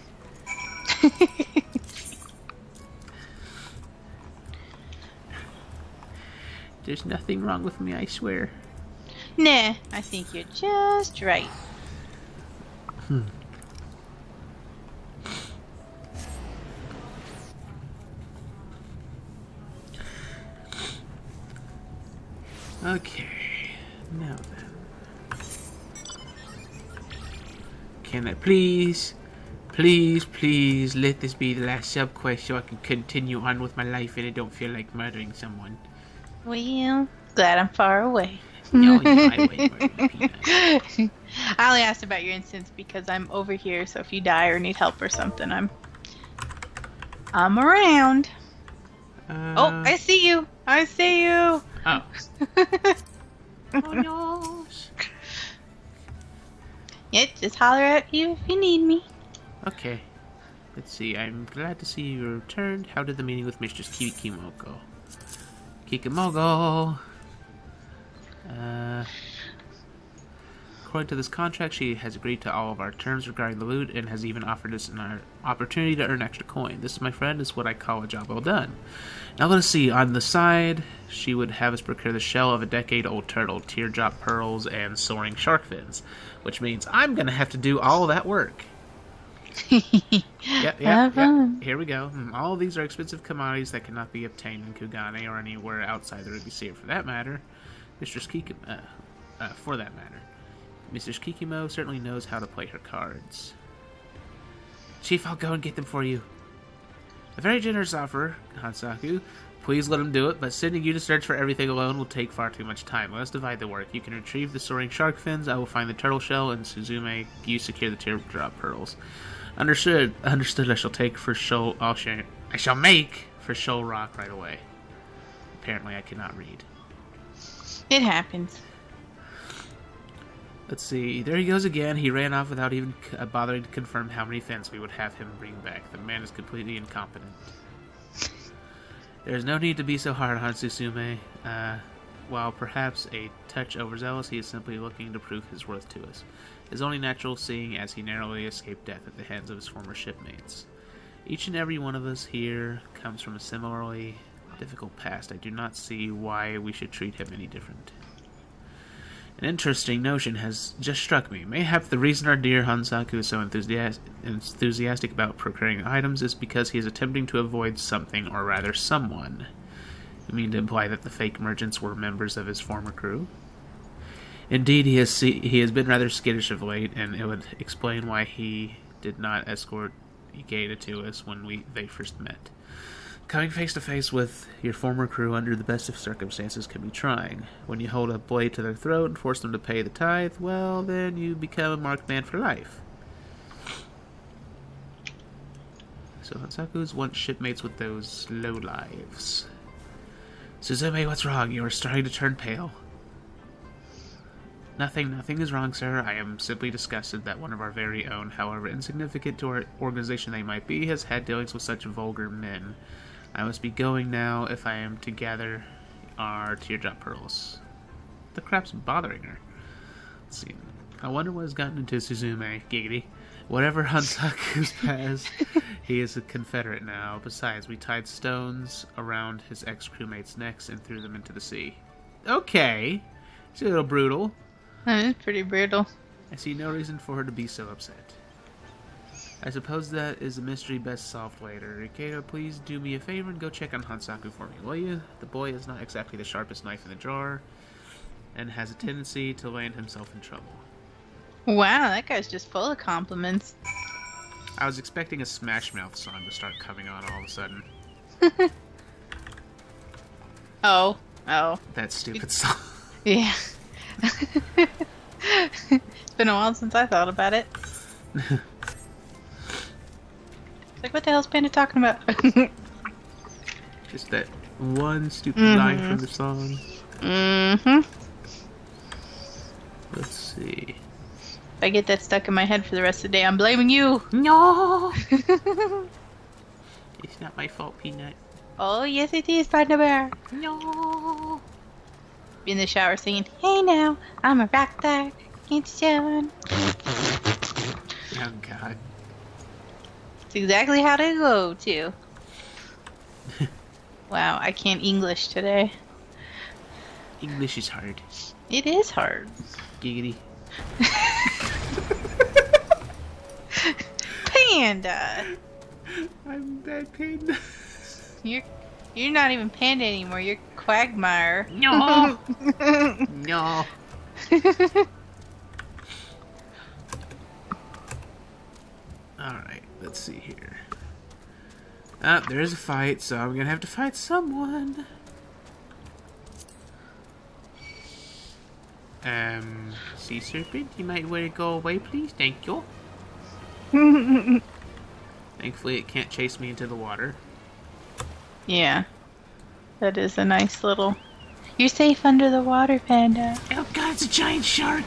There's nothing wrong with me, I swear. Nah, I think you're just right. Okay, now then. Can I please let this be the last sub-quest so I can continue on with my life and I don't feel like murdering someone? Well, glad I'm far away. No, I wouldn't murder Peanut. I only asked about your instance because I'm over here, so if you die or need help or something, I'm around. Oh, I see you! I see you! Oh. Oh no! Yep, just holler at you if you need me. Okay. Let's see, I'm glad to see you returned. How did the meeting with Mistress Kikimo go? Kikimogo! According to this contract, she has agreed to all of our terms regarding the loot and has even offered us an opportunity to earn extra coin. This, my friend, is what I call a job well done. Now let us see. On the side, she would have us procure the shell of a decade-old turtle, teardrop pearls, and soaring shark fins, which means I'm going to have to do all of that work. Yep. Here we go. All of these are expensive commodities that cannot be obtained in Kugane or anywhere outside the Ruby Sea, for that matter. Mistress Kikimo, Mistress Kikimo certainly knows how to play her cards. Chief, I'll go and get them for you. A very generous offer, Hansaku. Please let him do it, but sending you to search for everything alone will take far too much time. Let us divide the work. You can retrieve the soaring shark fins, I will find the turtle shell, and Suzume, you secure the teardrop pearls. Understood. I shall take for shoal. I shall make for shoal rock right away. Apparently, I cannot read. It happens. Let's see. There he goes again. He ran off without even bothering to confirm how many fins we would have him bring back. The man is completely incompetent. There's no need to be so hard on Suzume. While perhaps a touch overzealous, he is simply looking to prove his worth to us. It is only natural, seeing as he narrowly escaped death at the hands of his former shipmates. Each and every one of us here comes from a similarly difficult past. I do not see why we should treat him any different. An interesting notion has just struck me. Mayhap the reason our dear Hansaku is so enthusiastic about procuring items is because he is attempting to avoid something, or rather someone. You mean to imply that the fake merchants were members of his former crew? Indeed, he has been rather skittish of late, and it would explain why he did not escort Ikeda to us when they first met. Coming face to face with your former crew under the best of circumstances can be trying. When you hold a blade to their throat and force them to pay the tithe, well, then you become a marked man for life. So Hansaku's once shipmates with those lowlives. Suzume, what's wrong? You are starting to turn pale. Nothing is wrong, sir. I am simply disgusted that one of our very own, however insignificant to our organization they might be, has had dealings with such vulgar men. I must be going now if I am to gather our teardrop pearls. The crap's bothering her. Let's see. I wonder what has gotten into Suzume, giggity. Whatever Hansaku's past, he is a Confederate now. Besides, we tied stones around his ex-crewmates' necks and threw them into the sea. Okay. It's a little brutal. That is pretty brutal. I see no reason for her to be so upset. I suppose that is a mystery best solved later. Ikeda, please do me a favor and go check on Hansaku for me, will you? The boy is not exactly the sharpest knife in the drawer, and has a tendency to land himself in trouble. Wow, that guy's just full of compliments. I was expecting a Smash Mouth song to start coming on all of a sudden. Oh. That stupid song. Yeah. It's been a while since I thought about it. It's like, what the hell's Panda talking about? Just that one stupid line from the song. Mm-hmm. Let's see. If I get that stuck in my head for the rest of the day, I'm blaming you. No! It's not my fault, Peanut. Oh, yes it is, Panda Bear. No! Be in the shower singing, hey now, I'm a rock star. Can't you? Oh, God. It's exactly how to go, too. Wow, I can't English today. English is hard. It is hard. Giggity. Panda! I'm bad Panda. You're not even Panda anymore, you're Quagmire. No! No. Alright, let's see here. There is a fight, so I'm gonna have to fight someone. Sea Serpent, you might want to go away, please? Thank you. Thankfully, it can't chase me into the water. Yeah. That is a nice little... You're safe under the water, Panda. Oh god, it's a giant shark!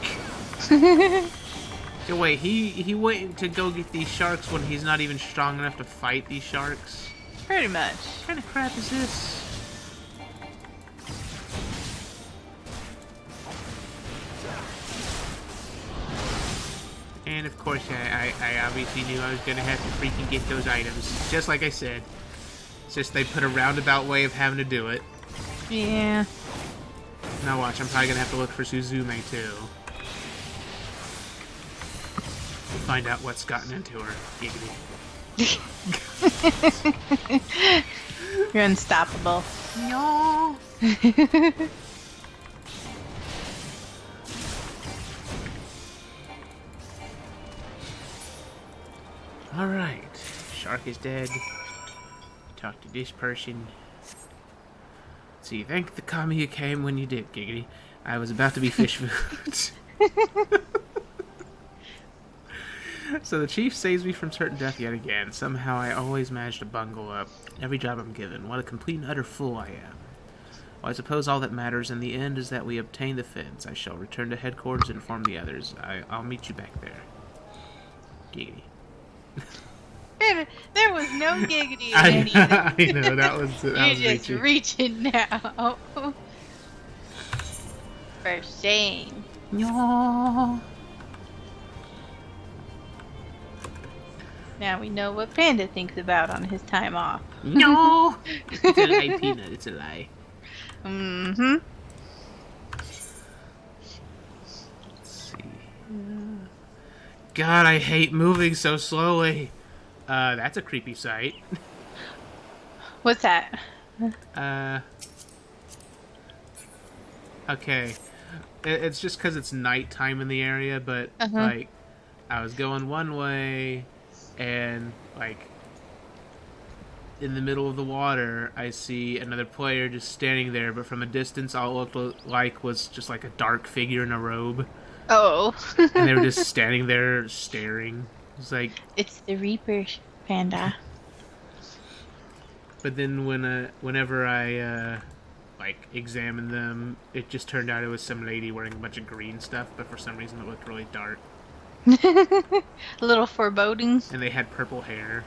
So wait, he went to go get these sharks when he's not even strong enough to fight these sharks? Pretty much. What kind of crap is this? And of course, I obviously knew I was gonna have to freaking get those items. Just like I said. It's just they put a roundabout way of having to do it. Yeah. Now watch, I'm probably gonna have to look for Suzume too. Find out what's gotten into her. Giggity. You're unstoppable. No. Alright. Shark is dead. Talk to this person. Let's see, thank the kami you came when you did, Giggity. I was about to be fish food. So the chief saves me from certain death yet again. Somehow I always manage to bungle up every job I'm given. What a complete and utter fool I am. Well, I suppose all that matters in the end is that we obtain the fins. I shall return to headquarters and inform the others. I'll meet you back there. Giggity. There was no giggity in any of this. I know, that was You're just reaching now. For shame. No. Now we know what Panda thinks about on his time off. No. It's a lie, Peanut. It's a lie. Mm-hmm. Let's see. God, I hate moving so slowly. That's a creepy sight. What's that? Okay. It's just because it's nighttime in the area, but, like, I was going one way, and, like, in the middle of the water, I see another player just standing there, but from a distance, all it looked like was just, like, a dark figure in a robe. Oh. And they were just standing there staring. It's like... It's the Reaper, Panda. But then whenever I, like, examined them, it just turned out it was some lady wearing a bunch of green stuff, but for some reason it looked really dark. A little foreboding. And they had purple hair.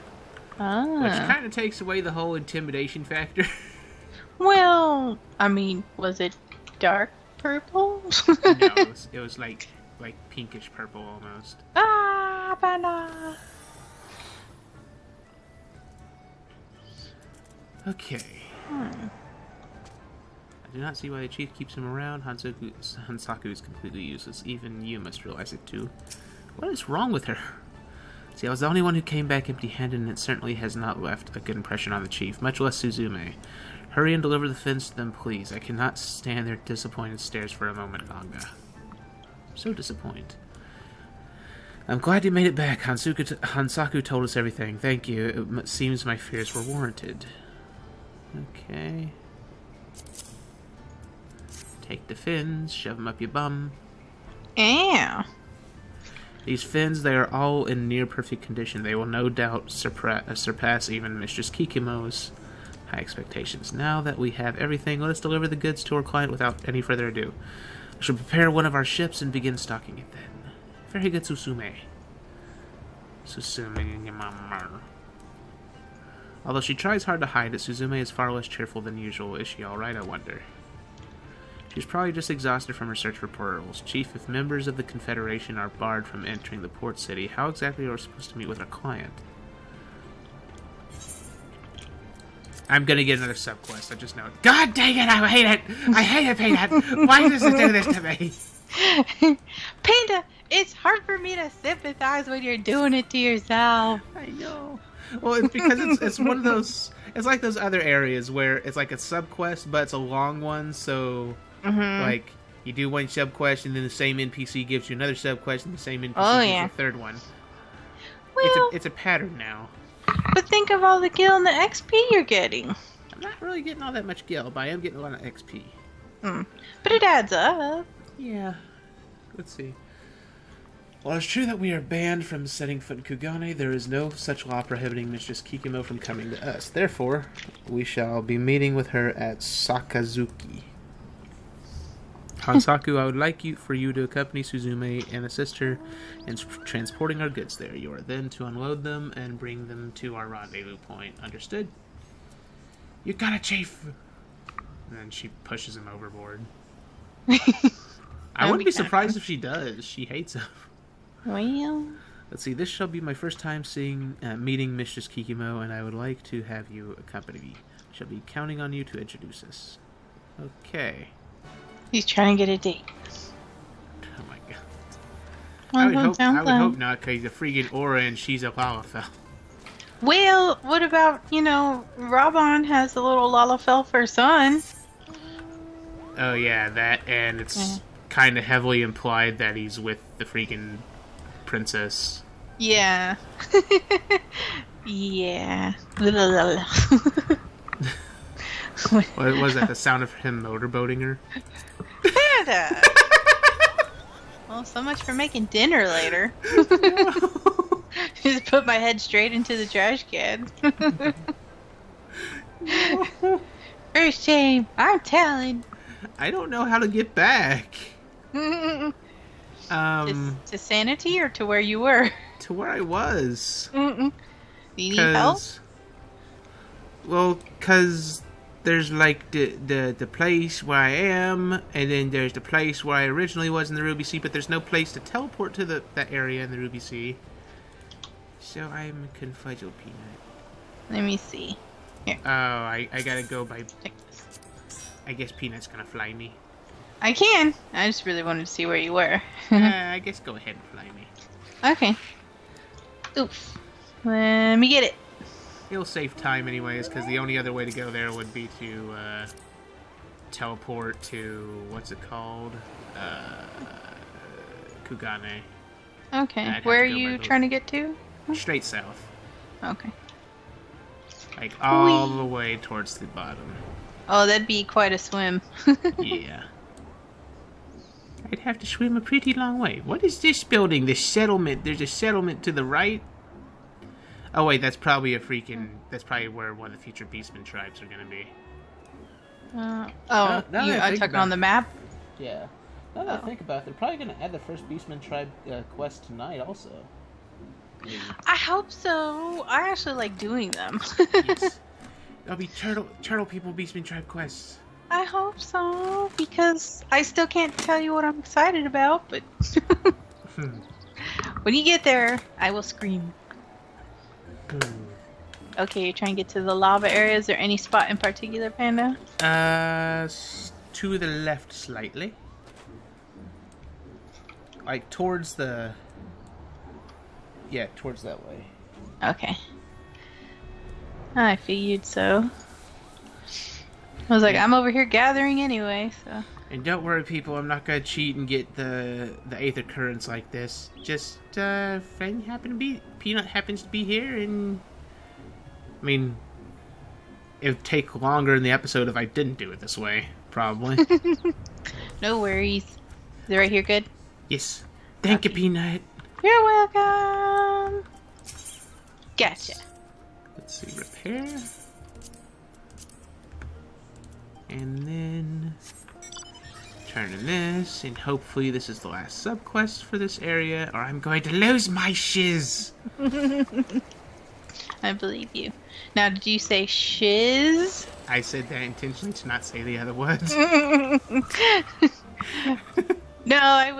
Ah. Which kind of takes away the whole intimidation factor. Well, I mean, was it dark purple? No, it was like pinkish purple almost. Ah, Panda. Okay. I do not see why the chief keeps him around. Hansaku is completely useless. Even you must realize it too. What is wrong with her? See, I was the only one who came back empty-handed, and it certainly has not left a good impression on the chief, much less Suzume. Hurry and deliver the fins to them, please. I cannot stand their disappointed stares for a moment longer. So disappointed. I'm glad you made it back. Hansaku told us everything. Thank you. It seems my fears were warranted. Okay. Take the fins, shove them up your bum. Yeah. These fins, they are all in near-perfect condition. They will no doubt surpass even Mistress Kikimo's high expectations. Now that we have everything, let us deliver the goods to our client without any further ado. I shall prepare one of our ships and begin stocking it then. Very good, Suzume. Although she tries hard to hide it, Suzume is far less cheerful than usual. Is she alright, I wonder? She's probably just exhausted from her search for pearls. Chief, if members of the Confederation are barred from entering the port city, how exactly are we supposed to meet with our client? I'm gonna get another subquest, I just know it. God dang it, I hate it! I hate it, Peanut! Why does it do this to me? Panda, it's hard for me to sympathize when you're doing it to yourself. I know. Well, it's because it's one of those... It's like those other areas where it's like a subquest, but it's a long one, so... Like, you do one subquest, and then the same NPC gives you another subquest, and the same NPC gives you a third one. Well, it's a pattern now. But think of all the gil and the XP you're getting. I'm not really getting all that much gil, but I am getting a lot of XP. But it adds up. Yeah. Let's see. While it's true that we are banned from setting foot in Kugane, there is no such law prohibiting Mistress Kikimo from coming to us. Therefore, we shall be meeting with her at Sakazuki. Hansaku, I would like for you to accompany Suzume and assist her in transporting our goods there. You are then to unload them and bring them to our rendezvous point. Understood? You got it, Chief! And then she pushes him overboard. I wouldn't be surprised if she does. She hates him. Well... Let's see, this shall be my first time meeting Mistress Kikimo, and I would like to have you accompany me. I shall be counting on you to introduce us. Okay. He's trying to get a date. Oh my god. I would hope not, because he's a freaking aura and she's a Lalafell. Well, what about, Robon has a little Lalafell for son. Oh yeah, that, and it's kind of heavily implied that he's with the freaking princess. Yeah. Yeah. What was that, the sound of him motorboating her? Panda! Well, so much for making dinner later. Just put my head straight into the trash can. For shame, I'm telling. I don't know how to get back. To sanity or to where you were? To where I was. Do you need help? Well, because there's like the place where I am, and then there's the place where I originally was in the Ruby Sea, but there's no place to teleport to that area in the Ruby Sea. So I'm confuzzled, Peanut. Let me see. Here. Oh, I gotta go by... I guess Peanut's gonna fly me. I can. I just really wanted to see where you were. I guess go ahead and fly me. Okay. Oof. Let me get it. It'll save time anyways, because the only other way to go there would be to teleport to... What's it called? Kugane. Okay. Where are you trying to get to? Straight south. Okay. Like all the way towards the bottom. Oh, that'd be quite a swim. Yeah. I'd have to swim a pretty long way. What is this building? This settlement. There's a settlement to the right. Oh wait, that's probably a freaking... That's probably where one of the future Beastman tribes are gonna be. You are talking on the map? Yeah. Now that I think about it, they're probably gonna add the first Beastman tribe quest tonight also. Maybe. I hope so. I actually like doing them. Yes. There'll be turtle people Beastman tribe quests. I hope so, because I still can't tell you what I'm excited about, but when you get there, I will scream. Okay, you're trying to get to the lava area. Is there any spot in particular, Panda? To the left slightly. Like towards the... Yeah, towards that way. Okay. I figured so. I was like, I'm over here gathering anyway, so... And don't worry, people, I'm not gonna cheat and get the Aether Currents like this. Just, friend Peanut happens to be here, and... I mean... It would take longer in the episode if I didn't do it this way, probably. No worries. Is it right here good? Yes. Thank you, Peanut. You're welcome! Gotcha. Let's see, repair. And then... Turn in this, and hopefully this is the last subquest for this area, or I'm going to lose my shiz! I believe you. Now, did you say shiz? I said that intentionally to not say the other words. No, I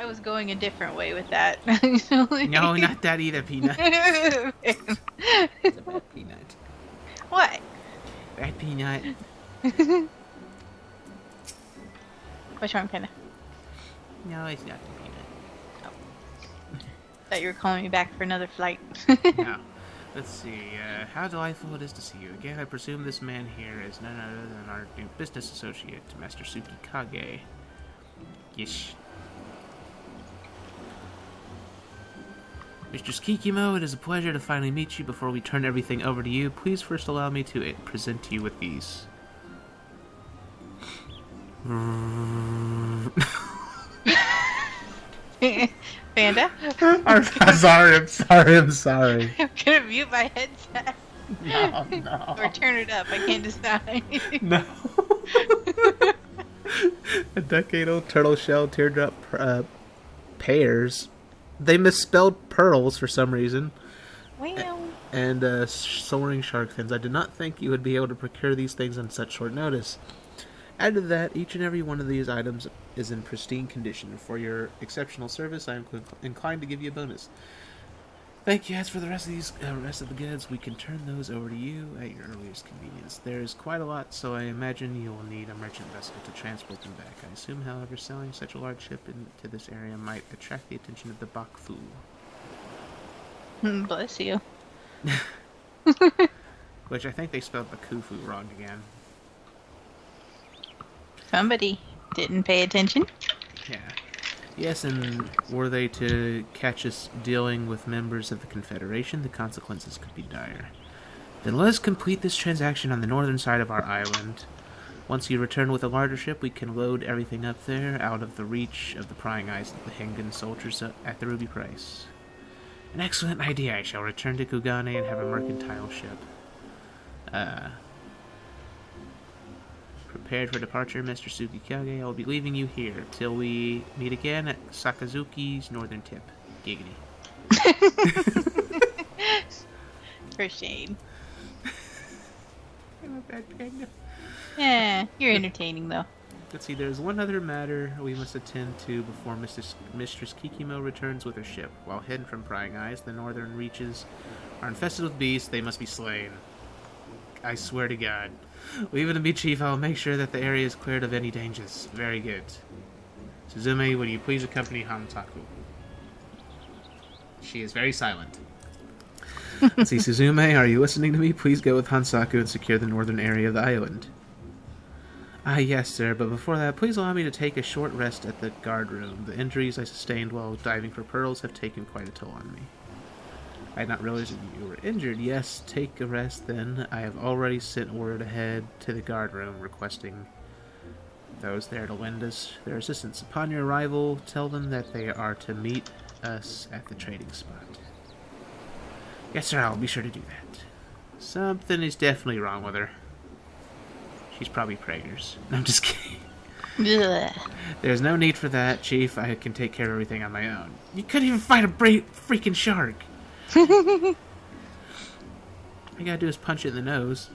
was going a different way with that. No, not that either, Peanut. It's a bad Peanut. What? Bad Peanut. What's wrong, Panda? No, it's not the Peanut. Oh. Thought you were calling me back for another flight. No. Let's see, how delightful it is to see you again. I presume this man here is none other than our new business associate, Master Tsukikage. Yes. Mr. Tsukikimo, it is a pleasure to finally meet you. Before we turn everything over to you, please first allow me to present you with these. Panda? I'm sorry. I'm gonna mute my headset. No. Or turn it up, I can't decide. No. A decade-old turtle shell teardrop pears. They misspelled pearls for some reason. Well. And soaring shark fins. I did not think you would be able to procure these things on such short notice. Add to that, each and every one of these items is in pristine condition. For your exceptional service, I am inclined to give you a bonus. Thank you. As for the rest of the goods, we can turn those over to you at your earliest convenience. There is quite a lot, so I imagine you will need a merchant vessel to transport them back. I assume, however, selling such a large ship into this area might attract the attention of the Bakfu. Bless you. Which I think they spelled Bakufu wrong again. Somebody didn't pay attention. Yeah. Yes, and were they to catch us dealing with members of the Confederation, the consequences could be dire. Then let us complete this transaction on the northern side of our island. Once you return with a larger ship, we can load everything up there, out of the reach of the prying eyes of the Hengan soldiers at the ruby price. An excellent idea. I shall return to Kugane and have a mercantile ship. Prepared for departure, Mr. Tsukikage. I will be leaving you here till we meet again at Sakazuki's northern tip. Giggity. For shame. I'm a That panda. Yeah, you're entertaining though. Let's see, there's one other matter we must attend to before Mistress Kikimo returns with her ship. While hidden from prying eyes, the northern reaches are infested with beasts. They must be slain. I swear to God. Leave it to me, Chief. I'll make sure that the area is cleared of any dangers. Very good. Suzume, would you please accompany Hansaku? She is very silent. Let's see, Suzume, are you listening to me? Please go with Hansaku and secure the northern area of the island. Yes, sir, but before that, please allow me to take a short rest at the guard room. The injuries I sustained while diving for pearls have taken quite a toll on me. I had not realized that you were injured. Yes, take a rest then. I have already sent word ahead to the guard room requesting those there to lend us their assistance. Upon your arrival, tell them that they are to meet us at the trading spot. Yes, sir, I'll be sure to do that. Something is definitely wrong with her. She's probably preggers. I'm just kidding. Ugh. There's no need for that, Chief. I can take care of everything on my own. You couldn't even fight a freaking shark. All you gotta do is punch it in the nose.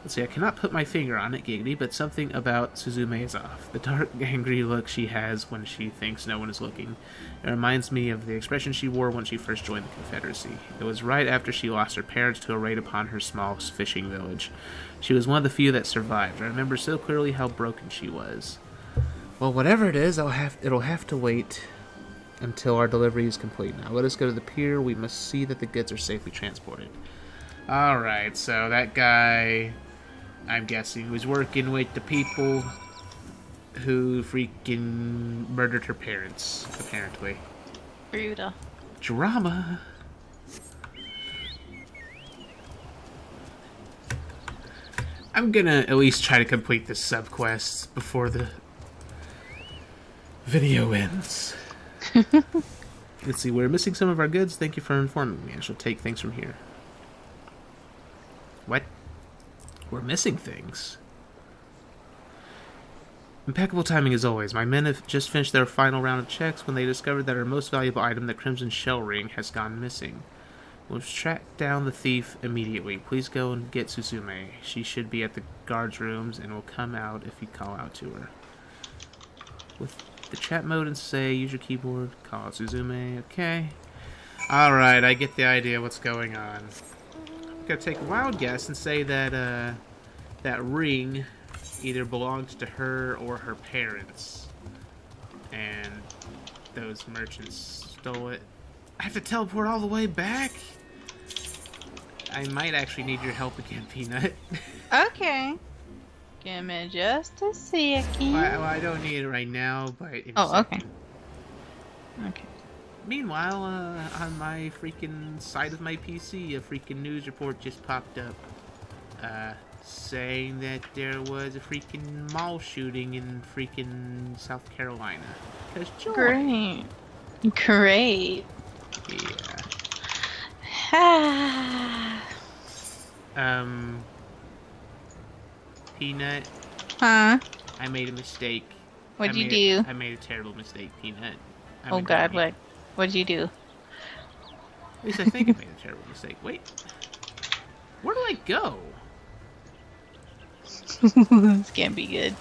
Let's see, I cannot put my finger on it, Giggity, but something about Suzume is off. The dark, angry look she has when she thinks no one is looking. It reminds me of the expression she wore when she first joined the Confederacy. It was right after she lost her parents to a raid upon her small fishing village. She was one of the few that survived. I remember so clearly how broken she was. Well, whatever it is, it'll have to wait until our delivery is complete. Now, let us go to the pier. We must see that the goods are safely transported. Alright, so that guy, I'm guessing, was working with the people who freaking murdered her parents, apparently. Brutal. Drama. I'm gonna at least try to complete this sub-quest before the video ends. Let's see, we're missing some of our goods. Thank you for informing me. I shall take things from here. What? We're missing things. Impeccable timing as always. My men have just finished their final round of checks when they discovered that our most valuable item, the Crimson Shell Ring, has gone missing. We'll track down the thief immediately. Please go and get Suzume. She should be at the guard's rooms and will come out if you call out to her. With the chat mode and say, use your keyboard, call out Suzume. Okay. Alright, I get the idea what's going on. I'm gonna take a wild guess and say that, that ring either belonged to her or her parents. And those merchants stole it. I have to teleport all the way back? I might actually need your help again, Peanut. Okay. Give me just a second. Well, I don't need it right now, but... Okay. Okay. Meanwhile, on my freaking side of my PC, a freaking news report just popped up. Saying that there was a freaking mall shooting in freaking South Carolina. Great. Great. Yeah. Peanut. Huh? I made a mistake. What'd you do? I made a terrible mistake, Peanut. Oh God, what? What'd you do? At least I think I made a terrible mistake. Wait. Where do I go? This can't be good.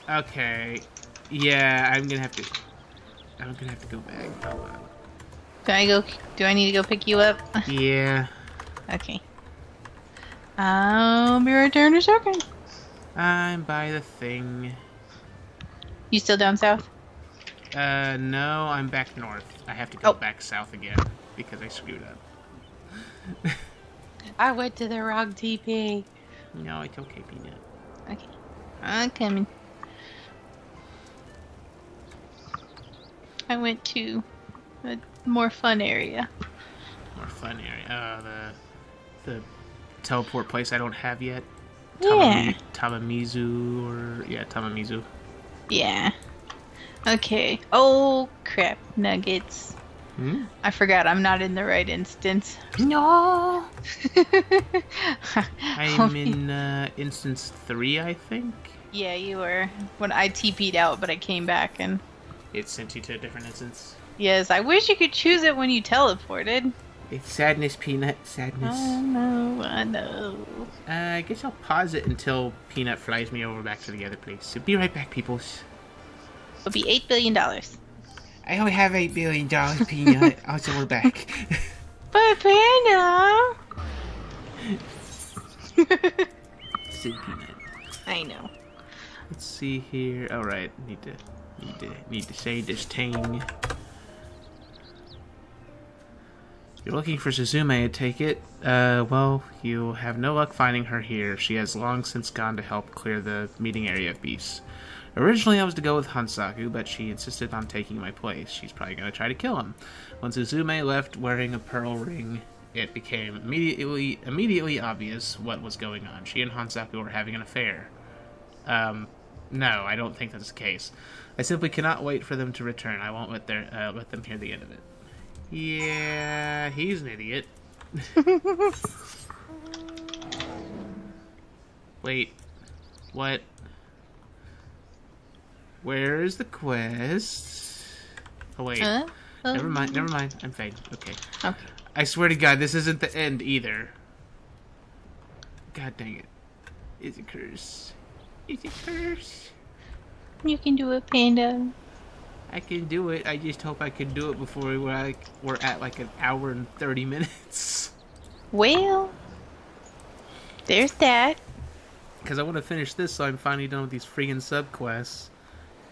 Okay. Yeah, I'm gonna have to go back. Oh, wow. Can I go? Do I need to go pick you up? Yeah. Okay. I'll be right there in a second. I'm by the thing. You still down south? No, I'm back north. I have to go back south again because I screwed up. I went to the wrong TP. No, it's okay, Peanut. Okay. I'm coming. I went to a more fun area. More fun area. The teleport place I don't have yet. Yeah. Tamamizu or... Yeah, Tamamizu. Yeah. Okay. Oh, crap. Nuggets. Hmm? I forgot I'm not in the right instance. No! I'm in instance 3, I think. Yeah, you were. When I TP'd out, but I came back and... It sent you to a different instance? Yes, I wish you could choose it when you teleported. It's sadness, Peanut. Sadness. I know. I guess I'll pause it until Peanut flies me over back to the other place. So be right back, peoples. It'll be $8 billion. I only have $8 billion, Peanut. Also, we're back. But Panda! See, Peanut. I know. Let's see here. All right, need to say this thing. You're looking for Suzume, I take it. Well, you'll have no luck finding her here. She has long since gone to help clear the meeting area of beasts. Originally, I was to go with Hansaku, but she insisted on taking my place. She's probably going to try to kill him. When Suzume left wearing a pearl ring, it became immediately obvious what was going on. She and Hansaku were having an affair. No, I don't think that's the case. I simply cannot wait for them to return. I won't let them hear the end of it. Yeah, he's an idiot. Wait, what? Where is the quest? Oh wait, never mind. I'm fine. Okay. I swear to God, this isn't the end either. God dang it! It's a curse. It's a curse. You can do it, Panda. I can do it. I just hope I can do it before we're at like an hour and 30 minutes. Well, there's that. Because I want to finish this so I'm finally done with these friggin' subquests.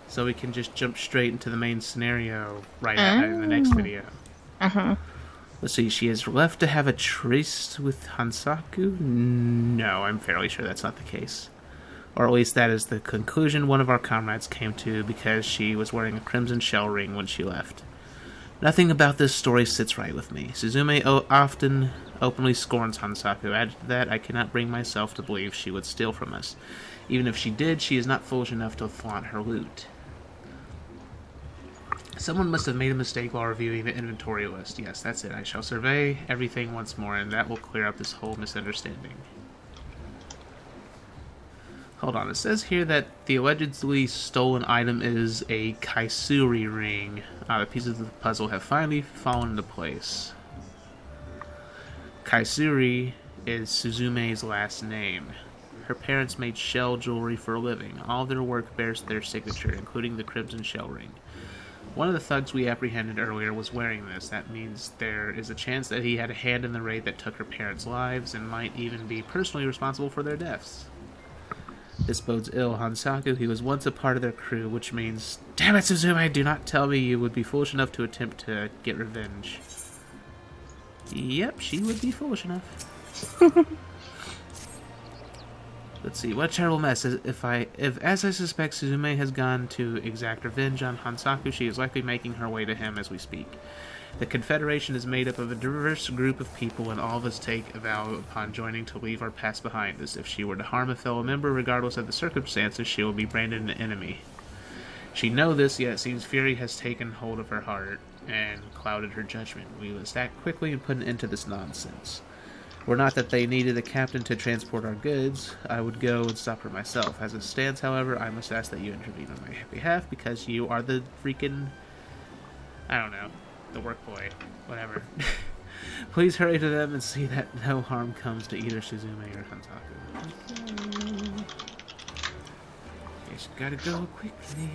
So we can just jump straight into the main scenario right in the next video. Let's see, she is left to have a tryst with Hansaku? No, I'm fairly sure that's not the case. Or at least that is the conclusion one of our comrades came to because she was wearing a crimson shell ring when she left. Nothing about this story sits right with me. Suzume often openly scorns Hansaku. Added to that, I cannot bring myself to believe she would steal from us. Even if she did, she is not foolish enough to flaunt her loot. Someone must have made a mistake while reviewing the inventory list. Yes, that's it. I shall survey everything once more, and that will clear up this whole misunderstanding. Hold on, it says here that the allegedly stolen item is a Kaisuri ring. The pieces of the puzzle have finally fallen into place. Kaisuri is Suzume's last name. Her parents made shell jewelry for a living. All their work bears their signature, including the crimson shell ring. One of the thugs we apprehended earlier was wearing this. That means there is a chance that he had a hand in the raid that took her parents' lives and might even be personally responsible for their deaths. This bodes ill. Hansaku, he was once a part of their crew, which means... Damn it, Suzume! Do not tell me you would be foolish enough to attempt to get revenge. Yep, she would be foolish enough. Let's see, what a terrible mess. If as I suspect, Suzume has gone to exact revenge on Hansaku, she is likely making her way to him as we speak. The Confederation is made up of a diverse group of people, and all of us take a vow upon joining to leave our past behind us. If she were to harm a fellow member, regardless of the circumstances, she will be branded an enemy. She knows this, yet it seems fury has taken hold of her heart and clouded her judgment. We must act quickly and put an end to this nonsense. Were not that they needed a captain to transport our goods, I would go and stop her myself. As it stands, however, I must ask that you intervene on my behalf, because you are the freaking... I don't know. The work boy. Whatever. Please hurry to them and see that no harm comes to either Suzume or Hansaku. Just gotta go quickly.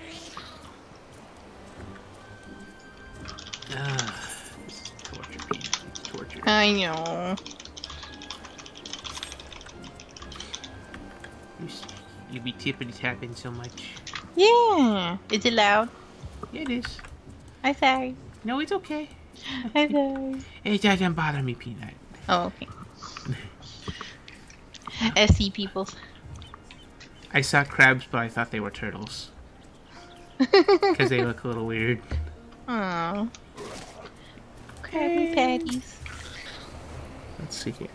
This is torture, Peanut. It's torture. I know. You be tippity tapping so much. Yeah. Is it loud? Yeah, it is. I'm sorry. No, it's okay. I'm sorry. It doesn't bother me, Peanut. Oh, okay. SC peoples. I saw crabs, but I thought they were turtles. Because they look a little weird. Aww. Krabby Patties. Let's see here.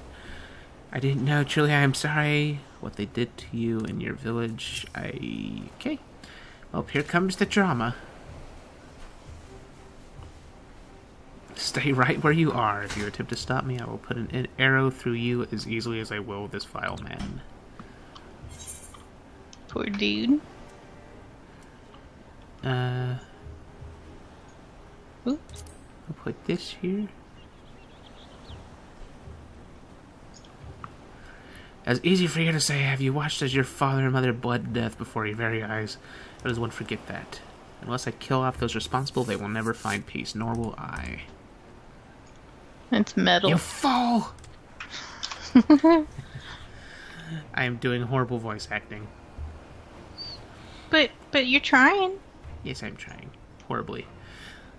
I didn't know, truly I am sorry what they did to you in your village. Okay. Well, here comes the drama. Stay right where you are. If you attempt to stop me, I will put an arrow through you as easily as I will this vile man. Poor dude. Oops. I'll put this here. As easy for you to say, have you watched as your father and mother bled to death before your very eyes? But as one forget that. Unless I kill off those responsible, they will never find peace, nor will I. It's metal. You fool! I am doing horrible voice acting. But you're trying. Yes, I'm trying. Horribly.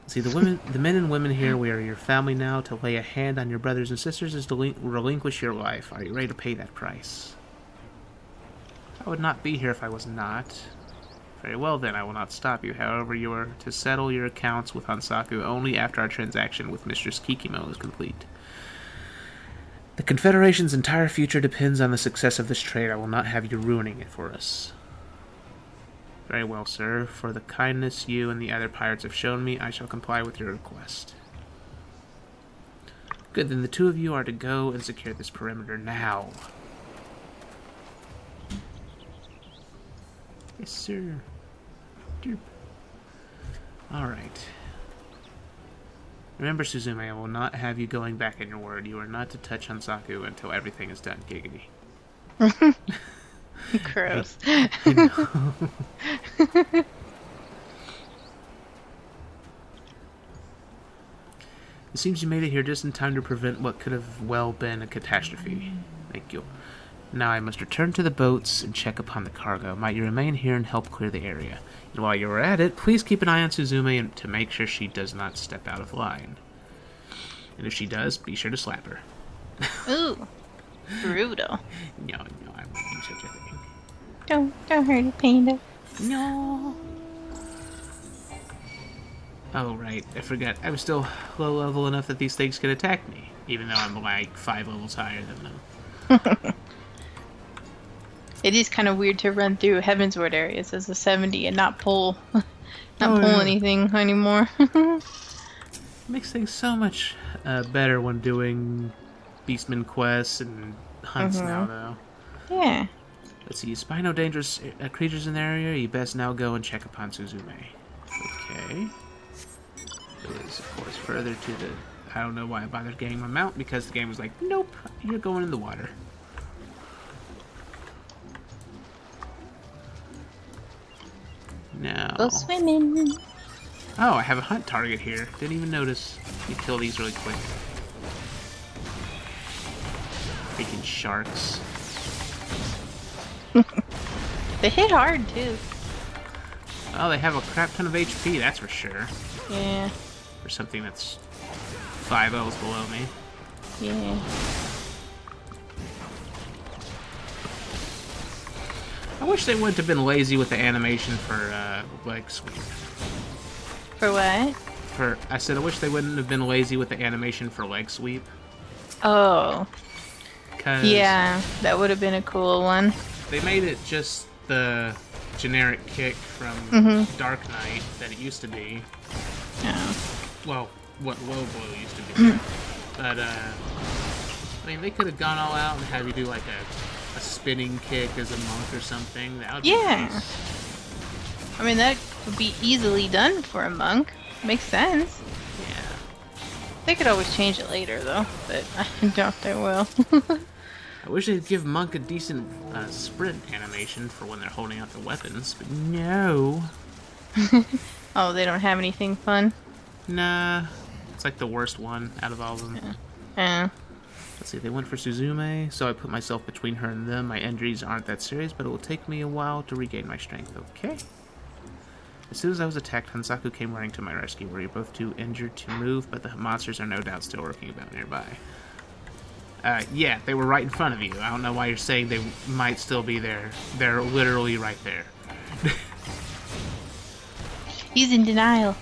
See, the men and women here, we are your family now. To lay a hand on your brothers and sisters is to relinquish your life. Are you ready to pay that price? I would not be here if I was not. Very well, then, I will not stop you. However, you are to settle your accounts with Hansaku only after our transaction with Mistress Kikimo is complete. The Confederation's entire future depends on the success of this trade. I will not have you ruining it for us. Very well, sir. For the kindness you and the other pirates have shown me, I shall comply with your request. Good, then the two of you are to go and secure this perimeter now. Yes, sir. Derp. Alright. Remember, Suzume, I will not have you going back on your word. You are not to touch Hansaku until everything is done, giggity. Gross. I know. It seems you made it here just in time to prevent what could have well been a catastrophe. Thank you. Now I must return to the boats and check upon the cargo. Might you remain here and help clear the area? And while you are at it, please keep an eye on Suzume to make sure she does not step out of line. And if she does, be sure to slap her. Ooh. Brutal. No, I won't do such a thing. Don't hurt it, Panda. No. Oh, right. I forgot. I'm still low level enough that these things can attack me, even though I'm like 5 levels higher than them. It is kind of weird to run through Heavensward areas as a 70 and not pull anything anymore. Makes things so much better when doing Beastman quests and hunts now, though. Yeah. Let's see. You spy no dangerous creatures in the area. You best now go and check upon Suzume. Okay. It is, of course, further to the... I don't know why I bothered getting my mount, because the game was like, nope, you're going in the water. No. Go swimming. Oh, I have a hunt target here. Didn't even notice. You kill these really quick. Freaking sharks. They hit hard, too. Oh, they have a crap ton of HP, that's for sure. Yeah. For something that's 5 levels below me. Yeah. I wish they wouldn't have been lazy with the animation for leg sweep. For what? I said I wish they wouldn't have been lazy with the animation for leg sweep. Oh. Yeah, that would have been a cool one. They made it just the generic kick from Dark Knight that it used to be. Oh. Well, what Low Blow used to be. But, I mean, they could have gone all out and had you do like a spinning kick as a monk or something. That would be nice. I mean, that would be easily done for a monk. Makes sense. Yeah. They could always change it later, though, but I doubt they will. I wish they'd give Monk a decent sprint animation for when they're holding out their weapons, but no. Oh, they don't have anything fun? Nah. It's like the worst one out of all of them. Yeah. Let's see, they went for Suzume, so I put myself between her and them. My injuries aren't that serious, but it will take me a while to regain my strength, okay? As soon as I was attacked, Hansaku came running to my rescue. Were you both too injured to move? But the monsters are no doubt still lurking about nearby. Yeah, they were right in front of you. I don't know why you're saying they might still be there. They're literally right there. He's in denial.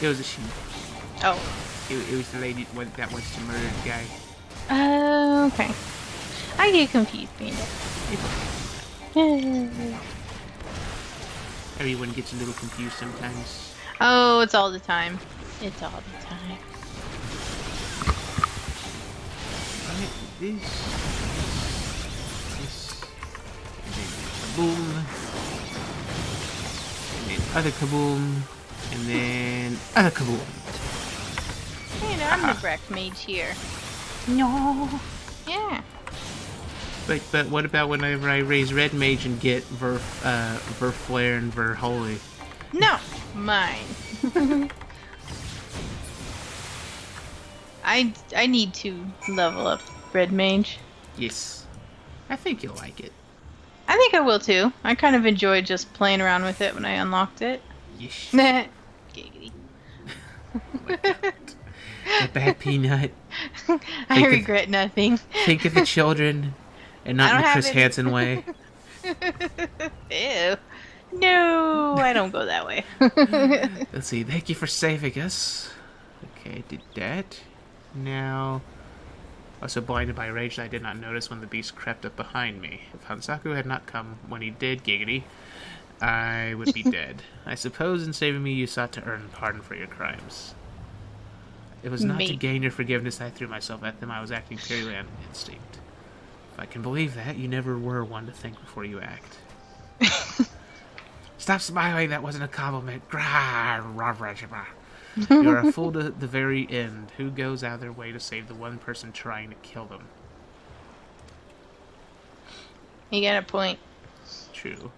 It was a she. Oh. It was the lady that wants to murder the guy. Okay. I get confused, Panda. Everyone gets a little confused sometimes. Oh, it's all the time. It's all the time. Alright, this, and then kaboom, and then other kaboom, and then other kaboom. I'm the Breck mage here. No. Yeah. But what about whenever I raise red mage and get Ver Flare and Ver Holy? No, mine. I need to level up red mage. Yes. I think you'll like it. I think I will too. I kind of enjoyed just playing around with it when I unlocked it. Yes. Giggity. A bad peanut. I regret nothing. Think of the children, and not in the Chris Hansen way. Ew. No, I don't go that way. Let's see. Thank you for saving us. Okay, I did that. Now, also blinded by rage, I did not notice when the beast crept up behind me. If Hansaku had not come when he did, giggity, I would be dead. I suppose in saving me, you sought to earn pardon for your crimes. It was not to gain your forgiveness I threw myself at them. I was acting purely on instinct. If I can believe that, you never were one to think before you act. Stop smiling, that wasn't a compliment. You're a fool to the very end. Who goes out of their way to save the one person trying to kill them? You got a point. True.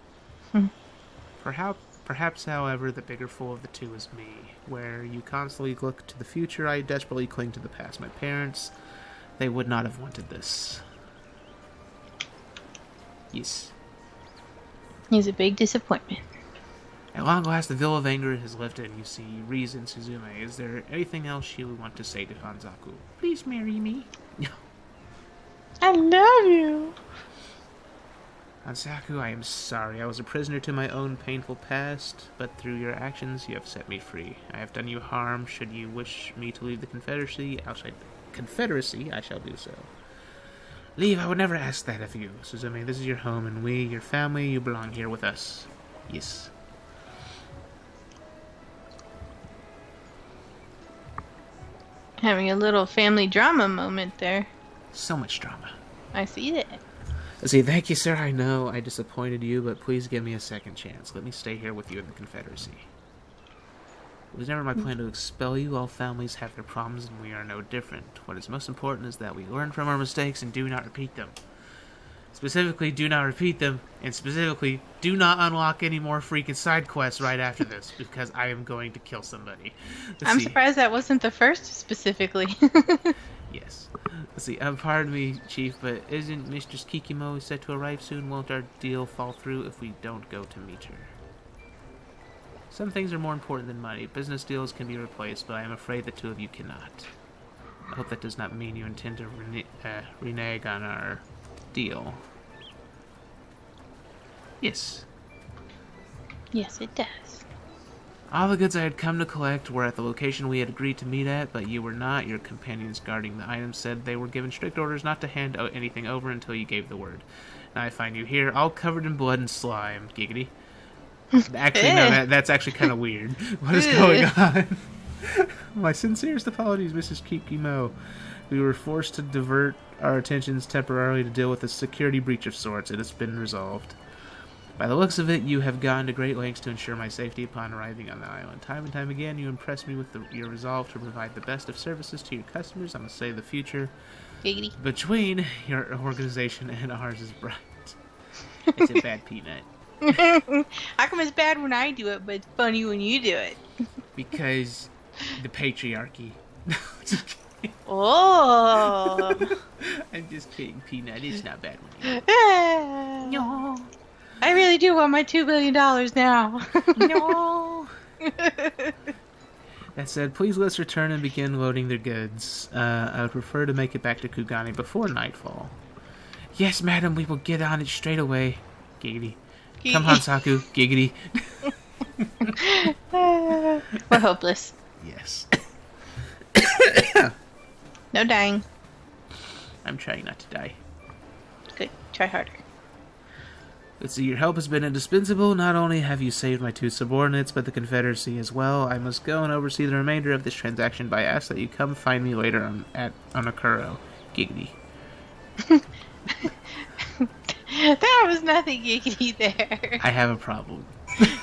Perhaps, however, the bigger fool of the two is me. Where you constantly look to the future, I desperately cling to the past. My parents, they would not have wanted this. Yes. He's a big disappointment. At long last, the veil of anger has lifted, and you see reason, Suzume. Is there anything else you want to say to Hanzaku? Please marry me. I love you. Hanzaku, I am sorry. I was a prisoner to my own painful past, but through your actions, you have set me free. I have done you harm. Should you wish me to leave the Confederacy, I shall do so. Leave, I would never ask that of you. Suzume, this is your home, and we, your family, you belong here with us. Yes. Having a little family drama moment there. So much drama. I see that. Let's see, thank you, sir. I know I disappointed you, but please give me a second chance. Let me stay here with you in the Confederacy. It was never my plan to expel you. All families have their problems, and we are no different. What is most important is that we learn from our mistakes and do not repeat them. Specifically, do not repeat them, and specifically, do not unlock any more freaking side quests right after this, because I am going to kill somebody. I'm surprised that wasn't the first, specifically. Yes. Let's see, pardon me, Chief, but isn't Mistress Kikimo set to arrive soon? Won't our deal fall through if we don't go to meet her? Some things are more important than money. Business deals can be replaced, but I am afraid the two of you cannot. I hope that does not mean you intend to renege on our deal. Yes. Yes, it does. All the goods I had come to collect were at the location we had agreed to meet at, but you were not. Your companions guarding the items said they were given strict orders not to hand anything over until you gave the word. Now I find you here, all covered in blood and slime. Giggity. Actually, no, that's actually kind of weird. What is going on? My sincerest apologies, Mrs. Kikimo. We were forced to divert our attentions temporarily to deal with a security breach of sorts. It has been resolved. By the looks of it, you have gone to great lengths to ensure my safety upon arriving on the island. Time and time again, you impress me with your resolve to provide the best of services to your customers. I'm going to say the future Giggity. Between your organization and ours is bright. It's a bad peanut. How come it's bad when I do it, but it's funny when you do it? Because the patriarchy. Oh! I'm just kidding, Peanut. It's not bad when you do it. No. I really do want my $2 billion now. No. That said, please let's return and begin loading their goods. I would prefer to make it back to Kugane before nightfall. Yes, madam, we will get on it straight away. Giggity. Come, Hansaku. Giggity. We're hopeless. Yes. No dying. I'm trying not to die. Good. Try harder. Let's see, your help has been indispensable. Not only have you saved my two subordinates, but the Confederacy as well. I must go and oversee the remainder of this transaction, but I ask that you come find me later on Onokuro. Giggity. There was nothing giggity there. I have a problem.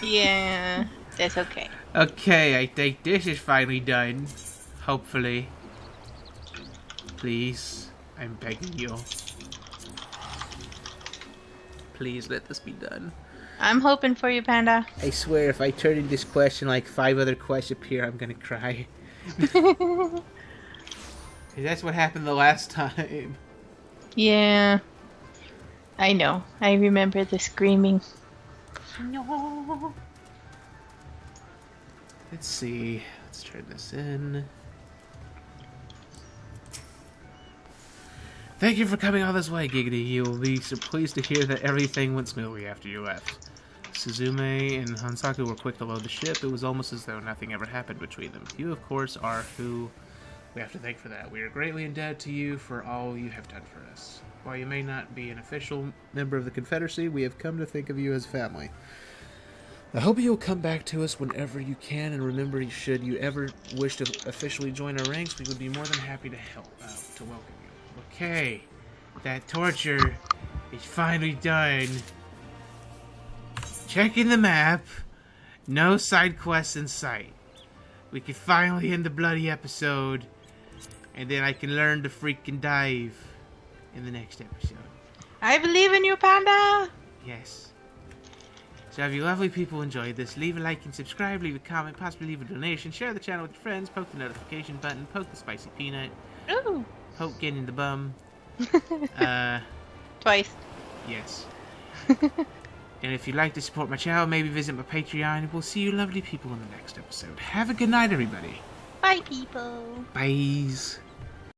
Yeah, that's okay. Okay, I think this is finally done. Hopefully. Please. I'm begging you. Please let this be done. I'm hoping for you, Panda. I swear, if I turn in this question like 5 other quests appear, I'm gonna cry. That's what happened the last time. Yeah. I know. I remember the screaming. No. Let's see. Let's turn this in. Thank you for coming all this way, Giggity. You will be so pleased to hear that everything went smoothly after you left. Suzume and Hansaku were quick to load the ship. It was almost as though nothing ever happened between them. You, of course, are who we have to thank for that. We are greatly indebted to you for all you have done for us. While you may not be an official member of the Confederacy, we have come to think of you as family. I hope you will come back to us whenever you can, and remember, should you ever wish to officially join our ranks, we would be more than happy to help out, to welcome you. Okay, that torture is finally done. Checking the map. No side quests in sight. We can finally end the bloody episode, and then I can learn to freaking dive in the next episode. I believe in you, Panda! Yes. So have you lovely people enjoyed this, leave a like and subscribe, leave a comment, possibly leave a donation, share the channel with your friends, poke the notification button, poke the spicy peanut, Ooh! poke getting in the bum. Twice. Yes. And if you'd like to support my channel, maybe visit my Patreon, and we'll see you lovely people in the next episode. Have a good night, everybody. Bye, people. Byes.